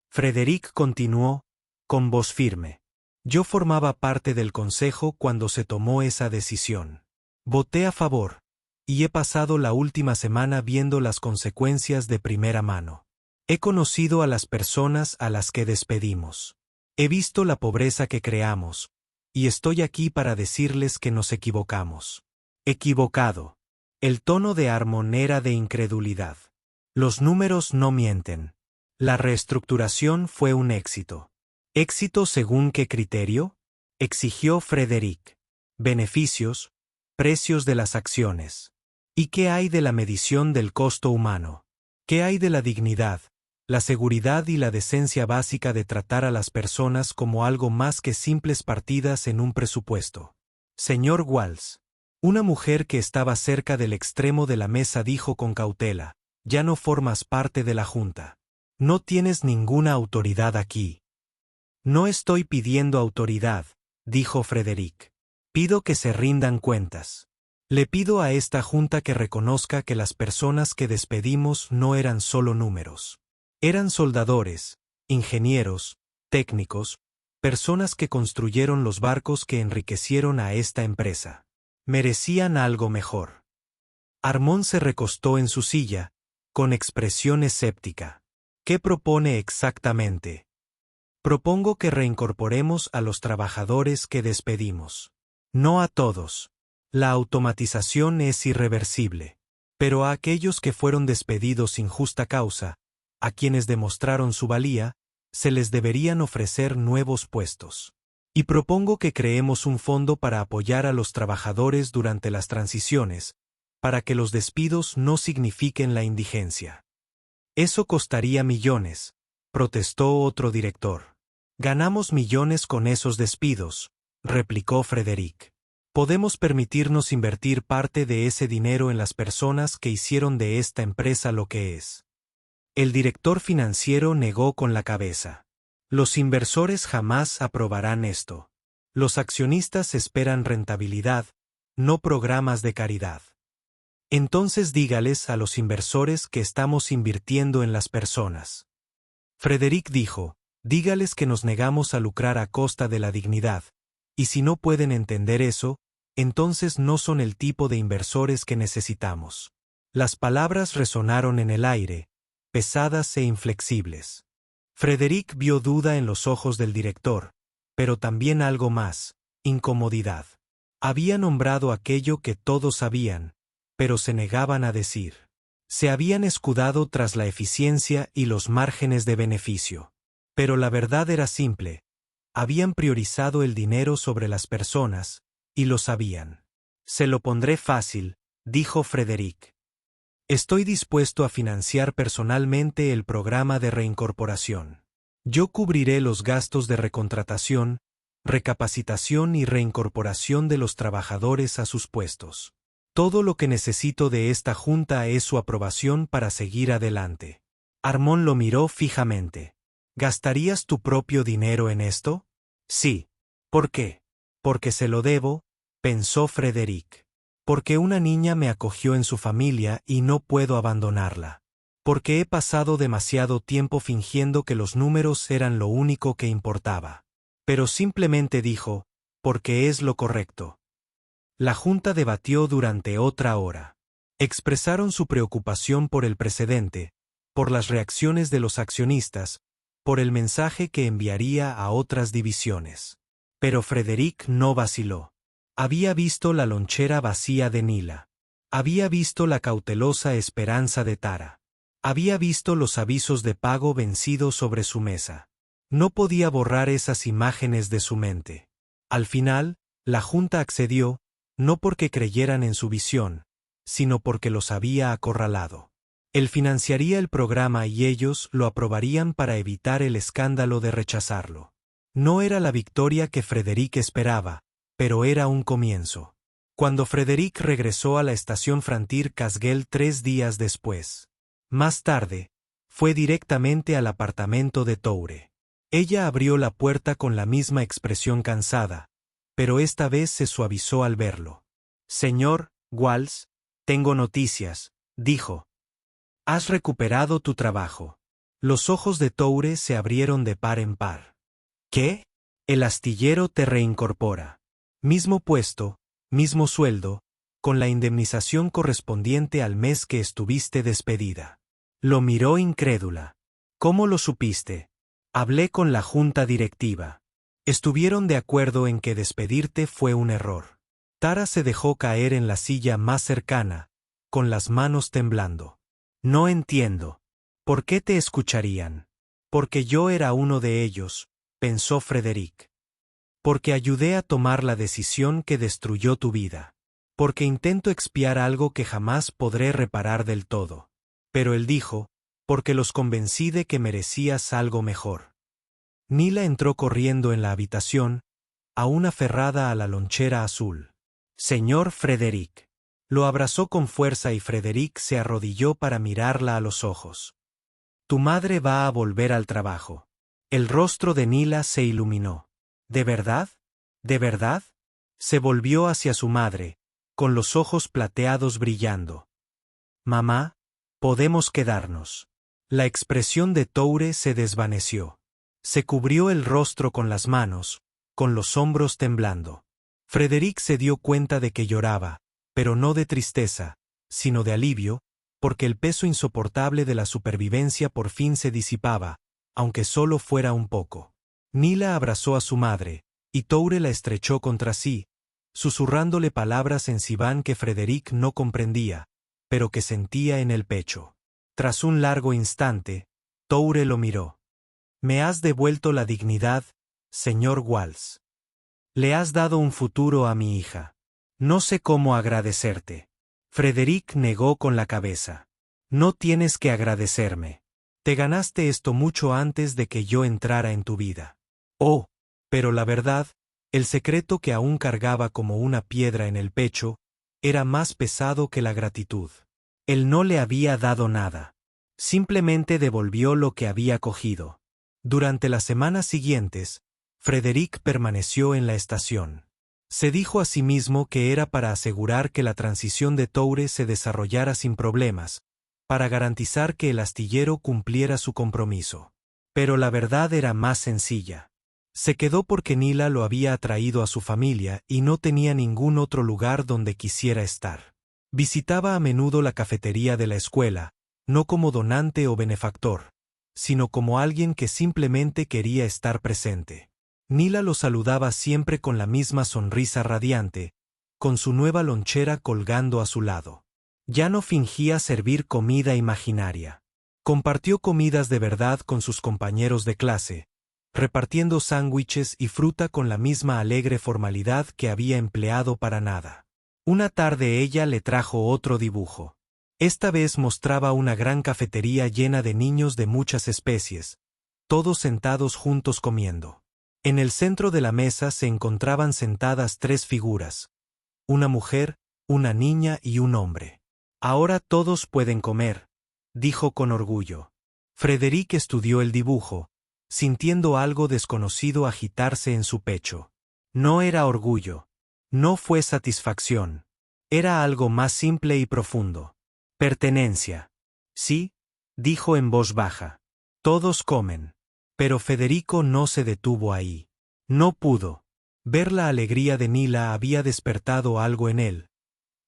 Speaker 1: Frederick continuó, con voz firme. Yo formaba parte del consejo cuando se tomó esa decisión. Voté a favor, y he pasado la última semana viendo las consecuencias de primera mano. He conocido a las personas a las que despedimos. He visto la pobreza que creamos, y estoy aquí para decirles que nos equivocamos. Equivocado. El tono de Armón era de incredulidad. Los números no mienten. La reestructuración fue un éxito. ¿Éxito según qué criterio?, exigió Frederick. Beneficios, precios de las acciones. ¿Y qué hay de la medición del costo humano? ¿Qué hay de la dignidad, la seguridad y la decencia básica de tratar a las personas como algo más que simples partidas en un presupuesto? Señor Walls. Una mujer que estaba cerca del extremo de la mesa dijo con cautela, ya no formas parte de la junta. No tienes ninguna autoridad aquí. No estoy pidiendo autoridad, dijo Frederick. Pido que se rindan cuentas. Le pido a esta junta que reconozca que las personas que despedimos no eran solo números. Eran soldadores, ingenieros, técnicos, personas que construyeron los barcos que enriquecieron a esta empresa. Merecían algo mejor. Armón se recostó en su silla, con expresión escéptica. ¿Qué propone exactamente? Propongo que reincorporemos a los trabajadores que despedimos. No a todos. La automatización es irreversible. Pero a aquellos que fueron despedidos sin justa causa, a quienes demostraron su valía, se les deberían ofrecer nuevos puestos. Y propongo que creemos un fondo para apoyar a los trabajadores durante las transiciones, para que los despidos no signifiquen la indigencia. Eso costaría millones, protestó otro director. Ganamos millones con esos despidos, replicó Frederick. Podemos permitirnos invertir parte de ese dinero en las personas que hicieron de esta empresa lo que es. El director financiero negó con la cabeza. Los inversores jamás aprobarán esto. Los accionistas esperan rentabilidad, no programas de caridad. Entonces dígales a los inversores que estamos invirtiendo en las personas. Frederick dijo, dígales que nos negamos a lucrar a costa de la dignidad, y si no pueden entender eso, entonces no son el tipo de inversores que necesitamos. Las palabras resonaron en el aire, pesadas e inflexibles. Frederick vio duda en los ojos del director, pero también algo más, incomodidad. Había nombrado aquello que todos sabían, pero se negaban a decir. Se habían escudado tras la eficiencia y los márgenes de beneficio. Pero la verdad era simple. Habían priorizado el dinero sobre las personas, y lo sabían. Se lo pondré fácil, dijo Frederick. Estoy dispuesto a financiar personalmente el programa de reincorporación. Yo cubriré los gastos de recontratación, recapacitación y reincorporación de los trabajadores a sus puestos. Todo lo que necesito de esta junta es su aprobación para seguir adelante. Armón lo miró fijamente. ¿Gastarías tu propio dinero en esto? Sí. ¿Por qué? Porque se lo debo, pensó Frederick. Porque una niña me acogió en su familia y no puedo abandonarla. Porque he pasado demasiado tiempo fingiendo que los números eran lo único que importaba. Pero simplemente dijo, porque es lo correcto. La Junta debatió durante otra hora. Expresaron su preocupación por el precedente, por las reacciones de los accionistas, por el mensaje que enviaría a otras divisiones. Pero Frederick no vaciló. Había visto la lonchera vacía de Nila. Había visto la cautelosa esperanza de Tara. Había visto los avisos de pago vencidos sobre su mesa. No podía borrar esas imágenes de su mente. Al final, la Junta accedió, no porque creyeran en su visión, sino porque los había acorralado. Él financiaría el programa y ellos lo aprobarían para evitar el escándalo de rechazarlo. No era la victoria que Frederick esperaba, pero era un comienzo. Cuando Frederick regresó a la estación Frantir Casgel 3 días después. Más tarde, fue directamente al apartamento de Toure. Ella abrió la puerta con la misma expresión cansada, pero esta vez se suavizó al verlo. «Señor Walsh, tengo noticias», dijo. «Has recuperado tu trabajo». Los ojos de Toure se abrieron de par en par. «¿Qué? El astillero te reincorpora. Mismo puesto, mismo sueldo, con la indemnización correspondiente al mes que estuviste despedida». Lo miró incrédula. «¿Cómo lo supiste?» «Hablé con la junta directiva. Estuvieron de acuerdo en que despedirte fue un error». Tara se dejó caer en la silla más cercana, con las manos temblando. «No entiendo. ¿Por qué te escucharían?» «Porque yo era uno de ellos», pensó Frederick. «Porque ayudé a tomar la decisión que destruyó tu vida. Porque intento expiar algo que jamás podré reparar del todo». Pero él dijo, «porque los convencí de que merecías algo mejor». Nila entró corriendo en la habitación, aún aferrada a la lonchera azul. «Señor Frederick». Lo abrazó con fuerza y Frederick se arrodilló para mirarla a los ojos. «Tu madre va a volver al trabajo». El rostro de Nila se iluminó. «¿De verdad? ¿De verdad?» Se volvió hacia su madre, con los ojos plateados brillando. «Mamá, podemos quedarnos». La expresión de Toure se desvaneció. Se cubrió el rostro con las manos, con los hombros temblando. Frederick se dio cuenta de que lloraba, pero no de tristeza, sino de alivio, porque el peso insoportable de la supervivencia por fin se disipaba, aunque solo fuera un poco. Nila abrazó a su madre, y Toure la estrechó contra sí, susurrándole palabras en Sivan que Frederick no comprendía, pero que sentía en el pecho. Tras un largo instante, Toure lo miró. «Me has devuelto la dignidad, señor Walsh. Le has dado un futuro a mi hija. No sé cómo agradecerte». Frederick negó con la cabeza. «No tienes que agradecerme. Te ganaste esto mucho antes de que yo entrara en tu vida». «Oh», pero la verdad, el secreto que aún cargaba como una piedra en el pecho, era más pesado que la gratitud. Él no le había dado nada. Simplemente devolvió lo que había cogido. Durante las semanas siguientes, Frederick permaneció en la estación. Se dijo a sí mismo que era para asegurar que la transición de Toure se desarrollara sin problemas, para garantizar que el astillero cumpliera su compromiso. Pero la verdad era más sencilla. Se quedó porque Nila lo había atraído a su familia y no tenía ningún otro lugar donde quisiera estar. Visitaba a menudo la cafetería de la escuela, no como donante o benefactor, sino como alguien que simplemente quería estar presente. Nila lo saludaba siempre con la misma sonrisa radiante, con su nueva lonchera colgando a su lado. Ya no fingía servir comida imaginaria. Compartió comidas de verdad con sus compañeros de clase, repartiendo sándwiches y fruta con la misma alegre formalidad que había empleado para nada. Una tarde ella le trajo otro dibujo. Esta vez mostraba una gran cafetería llena de niños de muchas especies, todos sentados juntos comiendo. En el centro de la mesa se encontraban sentadas 3 figuras: una mujer, una niña y un hombre. «Ahora todos pueden comer», dijo con orgullo. Frederick estudió el dibujo, sintiendo algo desconocido agitarse en su pecho. No era orgullo. No fue satisfacción. Era algo más simple y profundo. Pertenencia. «Sí», dijo en voz baja. «Todos comen». Pero Federico no se detuvo ahí. No pudo. Ver la alegría de Nila había despertado algo en él,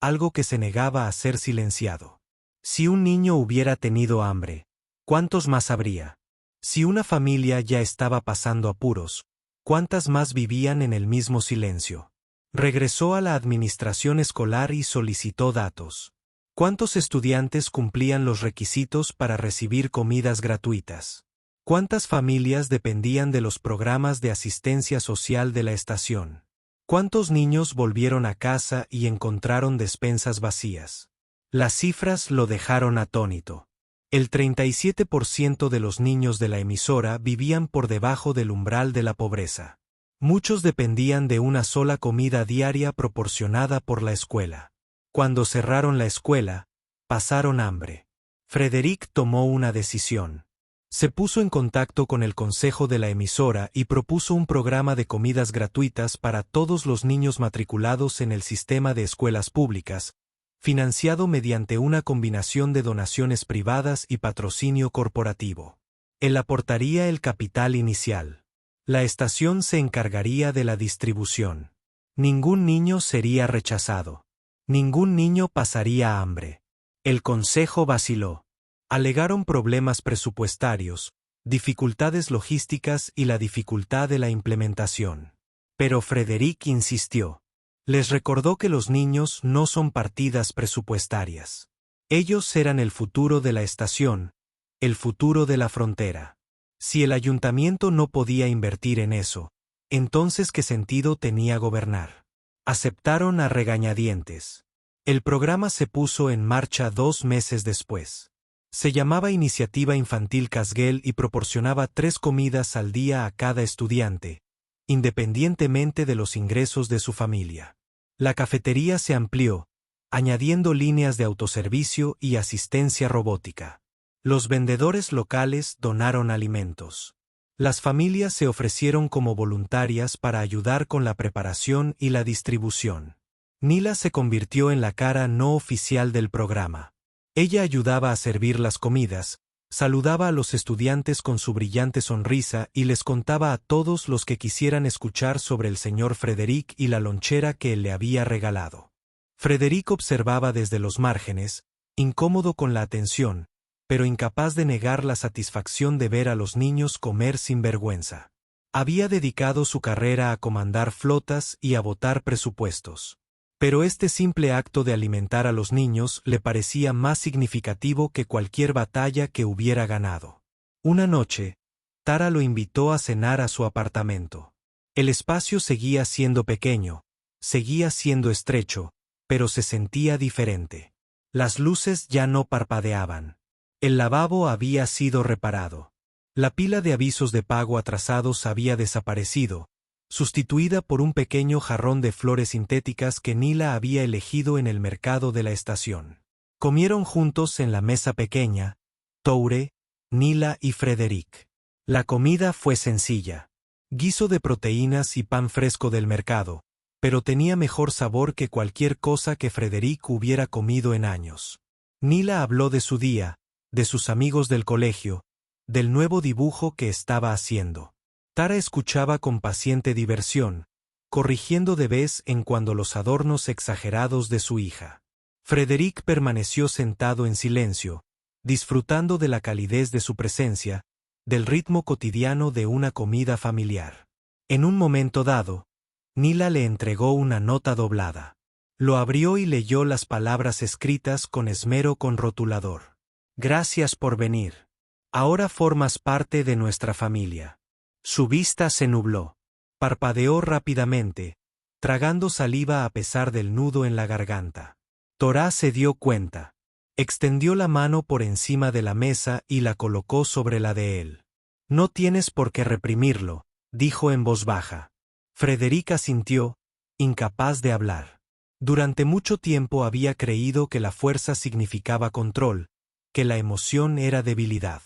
Speaker 1: algo que se negaba a ser silenciado. Si un niño hubiera tenido hambre, ¿cuántos más habría? Si una familia ya estaba pasando apuros, ¿cuántas más vivían en el mismo silencio? Regresó a la administración escolar y solicitó datos. ¿Cuántos estudiantes cumplían los requisitos para recibir comidas gratuitas? ¿Cuántas familias dependían de los programas de asistencia social de la estación? ¿Cuántos niños volvieron a casa y encontraron despensas vacías? Las cifras lo dejaron atónito. El 37% de los niños de la emisora vivían por debajo del umbral de la pobreza. Muchos dependían de una sola comida diaria proporcionada por la escuela. Cuando cerraron la escuela, pasaron hambre. Frédéric tomó una decisión. Se puso en contacto con el consejo de la emisora y propuso un programa de comidas gratuitas para todos los niños matriculados en el sistema de escuelas públicas, financiado mediante una combinación de donaciones privadas y patrocinio corporativo. Él aportaría el capital inicial. La estación se encargaría de la distribución. Ningún niño sería rechazado. Ningún niño pasaría hambre. El consejo vaciló. Alegaron problemas presupuestarios, dificultades logísticas y la dificultad de la implementación. Pero Frédéric insistió. Les recordó que los niños no son partidas presupuestarias. Ellos eran el futuro de la estación, el futuro de la frontera. Si el ayuntamiento no podía invertir en eso, entonces ¿qué sentido tenía gobernar? Aceptaron a regañadientes. El programa se puso en marcha 2 meses después. Se llamaba Iniciativa Infantil Casguel y proporcionaba 3 comidas al día a cada estudiante, independientemente de los ingresos de su familia. La cafetería se amplió, añadiendo líneas de autoservicio y asistencia robótica. Los vendedores locales donaron alimentos. Las familias se ofrecieron como voluntarias para ayudar con la preparación y la distribución. Nila se convirtió en la cara no oficial del programa. Ella ayudaba a servir las comidas, saludaba a los estudiantes con su brillante sonrisa y les contaba a todos los que quisieran escuchar sobre el señor Frédéric y la lonchera que él le había regalado. Frédéric observaba desde los márgenes, incómodo con la atención, pero incapaz de negar la satisfacción de ver a los niños comer sin vergüenza. Había dedicado su carrera a comandar flotas y a votar presupuestos. Pero este simple acto de alimentar a los niños le parecía más significativo que cualquier batalla que hubiera ganado. Una noche, Tara lo invitó a cenar a su apartamento. El espacio seguía siendo pequeño, seguía siendo estrecho, pero se sentía diferente. Las luces ya no parpadeaban. El lavabo había sido reparado. La pila de avisos de pago atrasados había desaparecido, sustituida por un pequeño jarrón de flores sintéticas que Nila había elegido en el mercado de la estación. Comieron juntos en la mesa pequeña, Toure, Nila y Frédéric. La comida fue sencilla. Guiso de proteínas y pan fresco del mercado, pero tenía mejor sabor que cualquier cosa que Frédéric hubiera comido en años. Nila habló de su día, de sus amigos del colegio, del nuevo dibujo que estaba haciendo. Tara escuchaba con paciente diversión, corrigiendo de vez en cuando los adornos exagerados de su hija. Frédéric permaneció sentado en silencio, disfrutando de la calidez de su presencia, del ritmo cotidiano de una comida familiar. En un momento dado, Nila le entregó una nota doblada. Lo abrió y leyó las palabras escritas con esmero con rotulador. Gracias por venir. Ahora formas parte de nuestra familia. Su vista se nubló. Parpadeó rápidamente, tragando saliva a pesar del nudo en la garganta. Torá se dio cuenta. Extendió la mano por encima de la mesa y la colocó sobre la de él. No tienes por qué reprimirlo, dijo en voz baja. Frédéric asintió, incapaz de hablar. Durante mucho tiempo había creído que la fuerza significaba control, que la emoción era debilidad.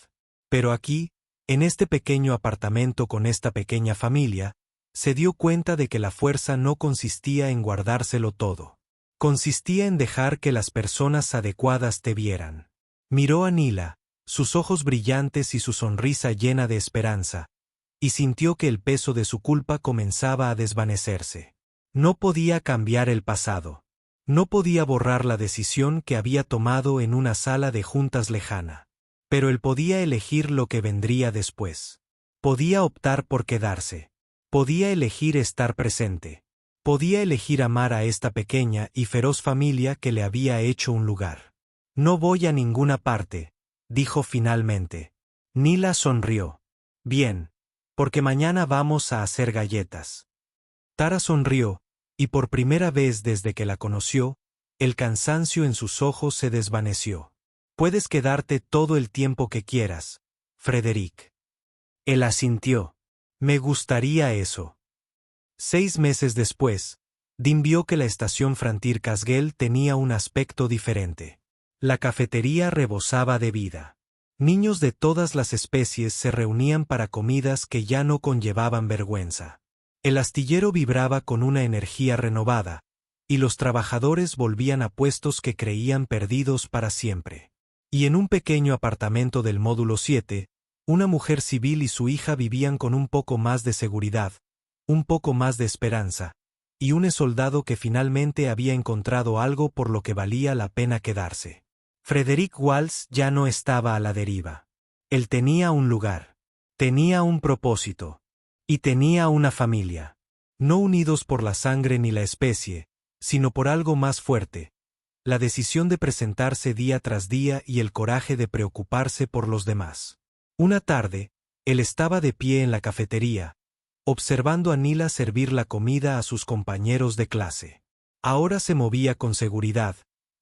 Speaker 1: Pero aquí, en este pequeño apartamento con esta pequeña familia, se dio cuenta de que la fuerza no consistía en guardárselo todo. Consistía en dejar que las personas adecuadas te vieran. Miró a Nila, sus ojos brillantes y su sonrisa llena de esperanza, y sintió que el peso de su culpa comenzaba a desvanecerse. No podía cambiar el pasado. No podía borrar la decisión que había tomado en una sala de juntas lejana. Pero él podía elegir lo que vendría después. Podía optar por quedarse. Podía elegir estar presente. Podía elegir amar a esta pequeña y feroz familia que le había hecho un lugar. No voy a ninguna parte, dijo finalmente. Nila sonrió. Bien, porque mañana vamos a hacer galletas. Tara sonrió, y por primera vez desde que la conoció, el cansancio en sus ojos se desvaneció. Puedes quedarte todo el tiempo que quieras, Frederick. Él asintió. Me gustaría eso. 6 meses después, Dean vio que la estación Frontier Casgel tenía un aspecto diferente. La cafetería rebosaba de vida. Niños de todas las especies se reunían para comidas que ya no conllevaban vergüenza. El astillero vibraba con una energía renovada, y los trabajadores volvían a puestos que creían perdidos para siempre. Y en un pequeño apartamento del módulo 7, una mujer civil y su hija vivían con un poco más de seguridad, un poco más de esperanza, y un soldado que finalmente había encontrado algo por lo que valía la pena quedarse. Frederick Walsh ya no estaba a la deriva. Él tenía un lugar, tenía un propósito, y tenía una familia. No unidos por la sangre ni la especie, sino por algo más fuerte, la decisión de presentarse día tras día y el coraje de preocuparse por los demás. Una tarde, él estaba de pie en la cafetería, observando a Nila servir la comida a sus compañeros de clase. Ahora se movía con seguridad,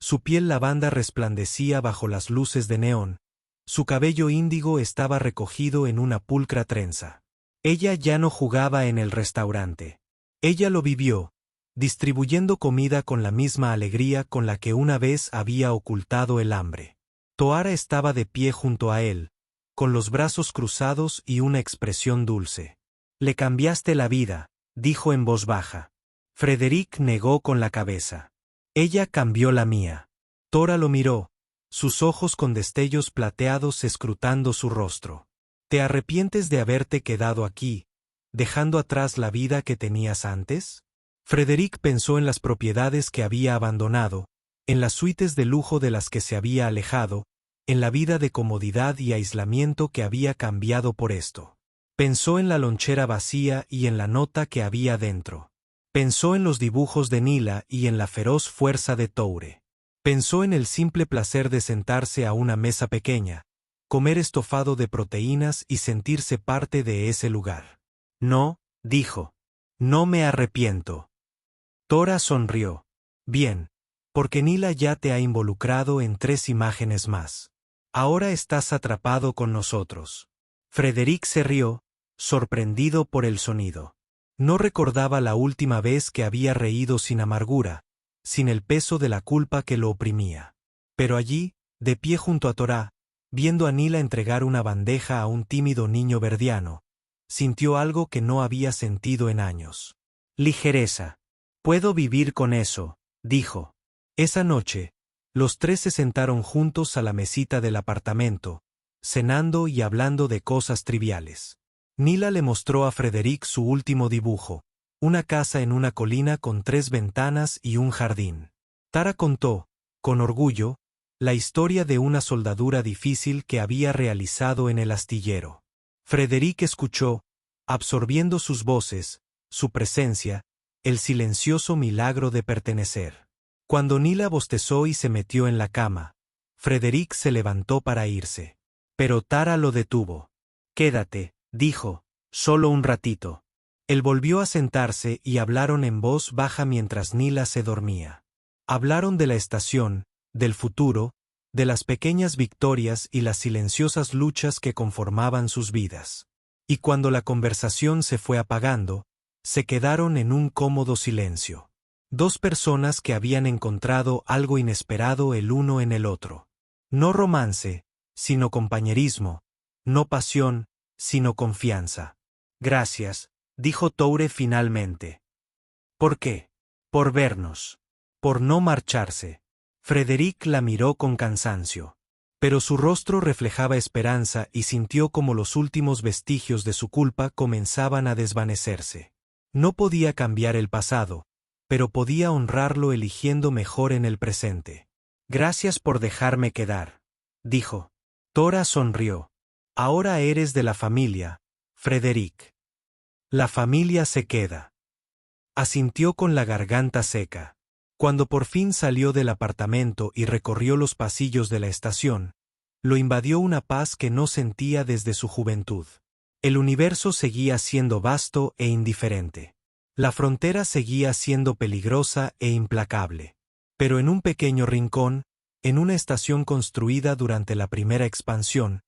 Speaker 1: su piel lavanda resplandecía bajo las luces de neón, su cabello índigo estaba recogido en una pulcra trenza. Ella ya no jugaba en el restaurante. Ella lo vivió, distribuyendo comida con la misma alegría con la que una vez había ocultado el hambre. Toara estaba de pie junto a él, con los brazos cruzados y una expresión dulce. Le cambiaste la vida, dijo en voz baja. Frederick negó con la cabeza. Ella cambió la mía. Tora lo miró, sus ojos con destellos plateados escrutando su rostro. ¿Te arrepientes de haberte quedado aquí, dejando atrás la vida que tenías antes? Frederick pensó en las propiedades que había abandonado, en las suites de lujo de las que se había alejado, en la vida de comodidad y aislamiento que había cambiado por esto. Pensó en la lonchera vacía y en la nota que había dentro. Pensó en los dibujos de Nila y en la feroz fuerza de Toure. Pensó en el simple placer de sentarse a una mesa pequeña, comer estofado de proteínas y sentirse parte de ese lugar. No, dijo. No me arrepiento. Tora sonrió. Bien, porque Nila ya te ha involucrado en 3 imágenes más. Ahora estás atrapado con nosotros. Frederick se rió, sorprendido por el sonido. No recordaba la última vez que había reído sin amargura, sin el peso de la culpa que lo oprimía. Pero allí, de pie junto a Torá, viendo a Nila entregar una bandeja a un tímido niño verdiano, sintió algo que no había sentido en años. Ligereza. Puedo vivir con eso, dijo. Esa noche, los 3 se sentaron juntos a la mesita del apartamento, cenando y hablando de cosas triviales. Nila le mostró a Frederick su último dibujo, una casa en una colina con 3 ventanas y un jardín. Tara contó, con orgullo, la historia de una soldadura difícil que había realizado en el astillero. Frederick escuchó, absorbiendo sus voces, su presencia, el silencioso milagro de pertenecer. Cuando Nila bostezó y se metió en la cama, Frederick se levantó para irse. Pero Tara lo detuvo. Quédate, dijo, solo un ratito. Él volvió a sentarse y hablaron en voz baja mientras Nila se dormía. Hablaron de la estación, del futuro, de las pequeñas victorias y las silenciosas luchas que conformaban sus vidas. Y cuando la conversación se fue apagando, se quedaron en un cómodo silencio. 2 personas que habían encontrado algo inesperado el uno en el otro. No romance, sino compañerismo, no pasión, sino confianza. Gracias, dijo Toure finalmente. ¿Por qué? Por vernos. Por no marcharse. Frederick la miró con cansancio. Pero su rostro reflejaba esperanza y sintió como los últimos vestigios de su culpa comenzaban a desvanecerse. No podía cambiar el pasado, pero podía honrarlo eligiendo mejor en el presente. «Gracias por dejarme quedar», dijo. Tora sonrió. «Ahora eres de la familia, Frederick». «La familia se queda», asintió con la garganta seca. Cuando por fin salió del apartamento y recorrió los pasillos de la estación, lo invadió una paz que no sentía desde su juventud. El universo seguía siendo vasto e indiferente. La frontera seguía siendo peligrosa e implacable. Pero en un pequeño rincón, en una estación construida durante la primera expansión,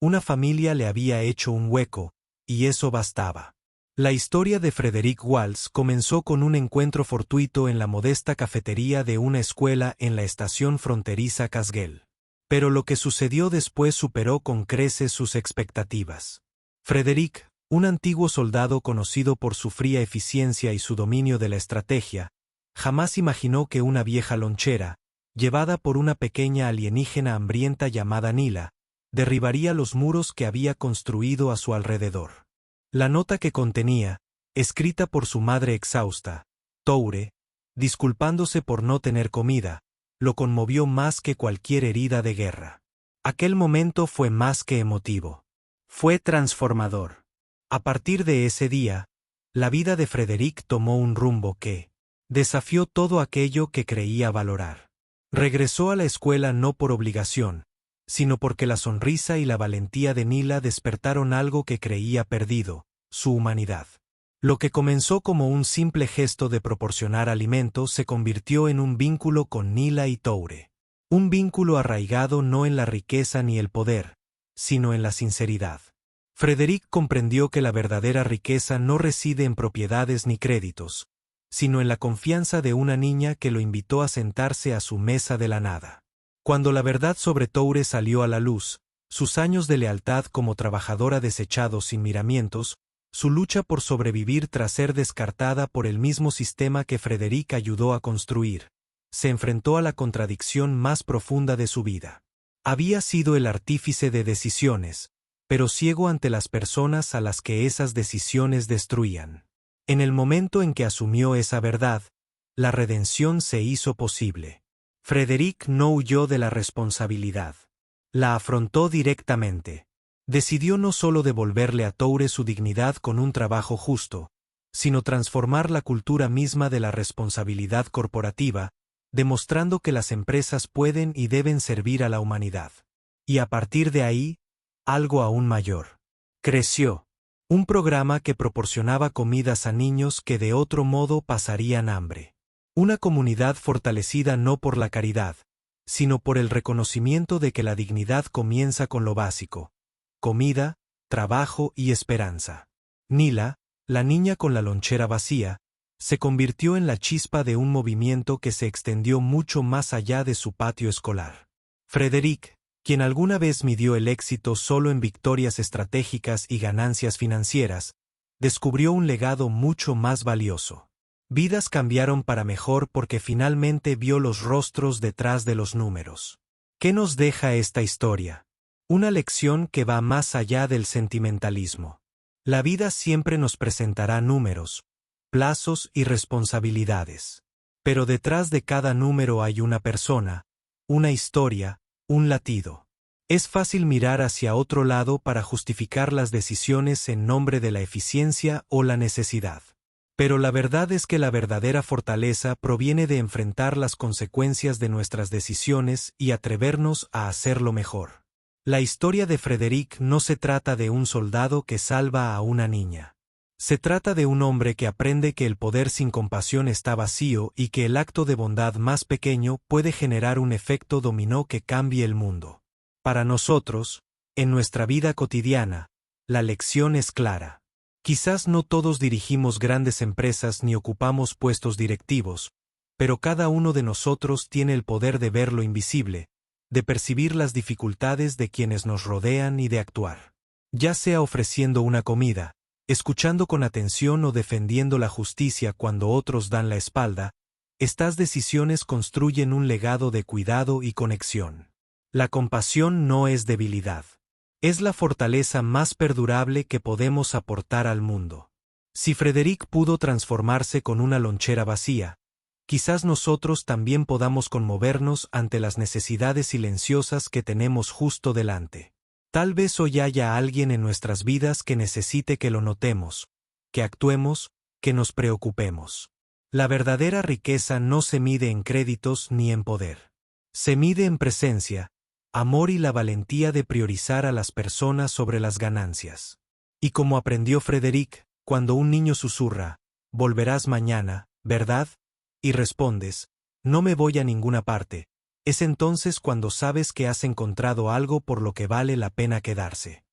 Speaker 1: una familia le había hecho un hueco, y eso bastaba. La historia de Frederick Walsh comenzó con un encuentro fortuito en la modesta cafetería de una escuela en la estación fronteriza Casgel. Pero lo que sucedió después superó con creces sus expectativas. Frederick, un antiguo soldado conocido por su fría eficiencia y su dominio de la estrategia, jamás imaginó que una vieja lonchera, llevada por una pequeña alienígena hambrienta llamada Nila, derribaría los muros que había construido a su alrededor. La nota que contenía, escrita por su madre exhausta, Toure, disculpándose por no tener comida, lo conmovió más que cualquier herida de guerra. Aquel momento fue más que emotivo. Fue transformador. A partir de ese día, la vida de Frederick tomó un rumbo que desafió todo aquello que creía valorar. Regresó a la escuela no por obligación, sino porque la sonrisa y la valentía de Nila despertaron algo que creía perdido, su humanidad. Lo que comenzó como un simple gesto de proporcionar alimento se convirtió en un vínculo con Nila y Toure. Un vínculo arraigado no en la riqueza ni el poder, sino en la sinceridad. Frederick comprendió que la verdadera riqueza no reside en propiedades ni créditos, sino en la confianza de una niña que lo invitó a sentarse a su mesa de la nada. Cuando la verdad sobre Toure salió a la luz, sus años de lealtad como trabajadora desechados sin miramientos, su lucha por sobrevivir tras ser descartada por el mismo sistema que Frederick ayudó a construir, se enfrentó a la contradicción más profunda de su vida. Había sido el artífice de decisiones, pero ciego ante las personas a las que esas decisiones destruían. En el momento en que asumió esa verdad, la redención se hizo posible. Frederick no huyó de la responsabilidad. La afrontó directamente. Decidió no solo devolverle a Toure su dignidad con un trabajo justo, sino transformar la cultura misma de la responsabilidad corporativa, demostrando que las empresas pueden y deben servir a la humanidad. Y a partir de ahí, algo aún mayor. Creció. Un programa que proporcionaba comidas a niños que de otro modo pasarían hambre. Una comunidad fortalecida no por la caridad, sino por el reconocimiento de que la dignidad comienza con lo básico: comida, trabajo y esperanza. Nila, la niña con la lonchera vacía, se convirtió en la chispa de un movimiento que se extendió mucho más allá de su patio escolar. Frederick, quien alguna vez midió el éxito solo en victorias estratégicas y ganancias financieras, descubrió un legado mucho más valioso. Vidas cambiaron para mejor porque finalmente vio los rostros detrás de los números. ¿Qué nos deja esta historia? Una lección que va más allá del sentimentalismo. La vida siempre nos presentará números, plazos y responsabilidades. Pero detrás de cada número hay una persona, una historia, un latido. Es fácil mirar hacia otro lado para justificar las decisiones en nombre de la eficiencia o la necesidad. Pero la verdad es que la verdadera fortaleza proviene de enfrentar las consecuencias de nuestras decisiones y atrevernos a hacerlo mejor. La historia de Frederick no se trata de un soldado que salva a una niña. Se trata de un hombre que aprende que el poder sin compasión está vacío y que el acto de bondad más pequeño puede generar un efecto dominó que cambie el mundo. Para nosotros, en nuestra vida cotidiana, la lección es clara. Quizás no todos dirigimos grandes empresas ni ocupamos puestos directivos, pero cada uno de nosotros tiene el poder de ver lo invisible, de percibir las dificultades de quienes nos rodean y de actuar. Ya sea ofreciendo una comida, escuchando con atención o defendiendo la justicia cuando otros dan la espalda, estas decisiones construyen un legado de cuidado y conexión. La compasión no es debilidad. Es la fortaleza más perdurable que podemos aportar al mundo. Si Frederick pudo transformarse con una lonchera vacía, quizás nosotros también podamos conmovernos ante las necesidades silenciosas que tenemos justo delante. Tal vez hoy haya alguien en nuestras vidas que necesite que lo notemos, que actuemos, que nos preocupemos. La verdadera riqueza no se mide en créditos ni en poder. Se mide en presencia, amor y la valentía de priorizar a las personas sobre las ganancias. Y como aprendió Frederick, cuando un niño susurra, «Volverás mañana, ¿verdad?», y respondes, «No me voy a ninguna parte», es entonces cuando sabes que has encontrado algo por lo que vale la pena quedarse.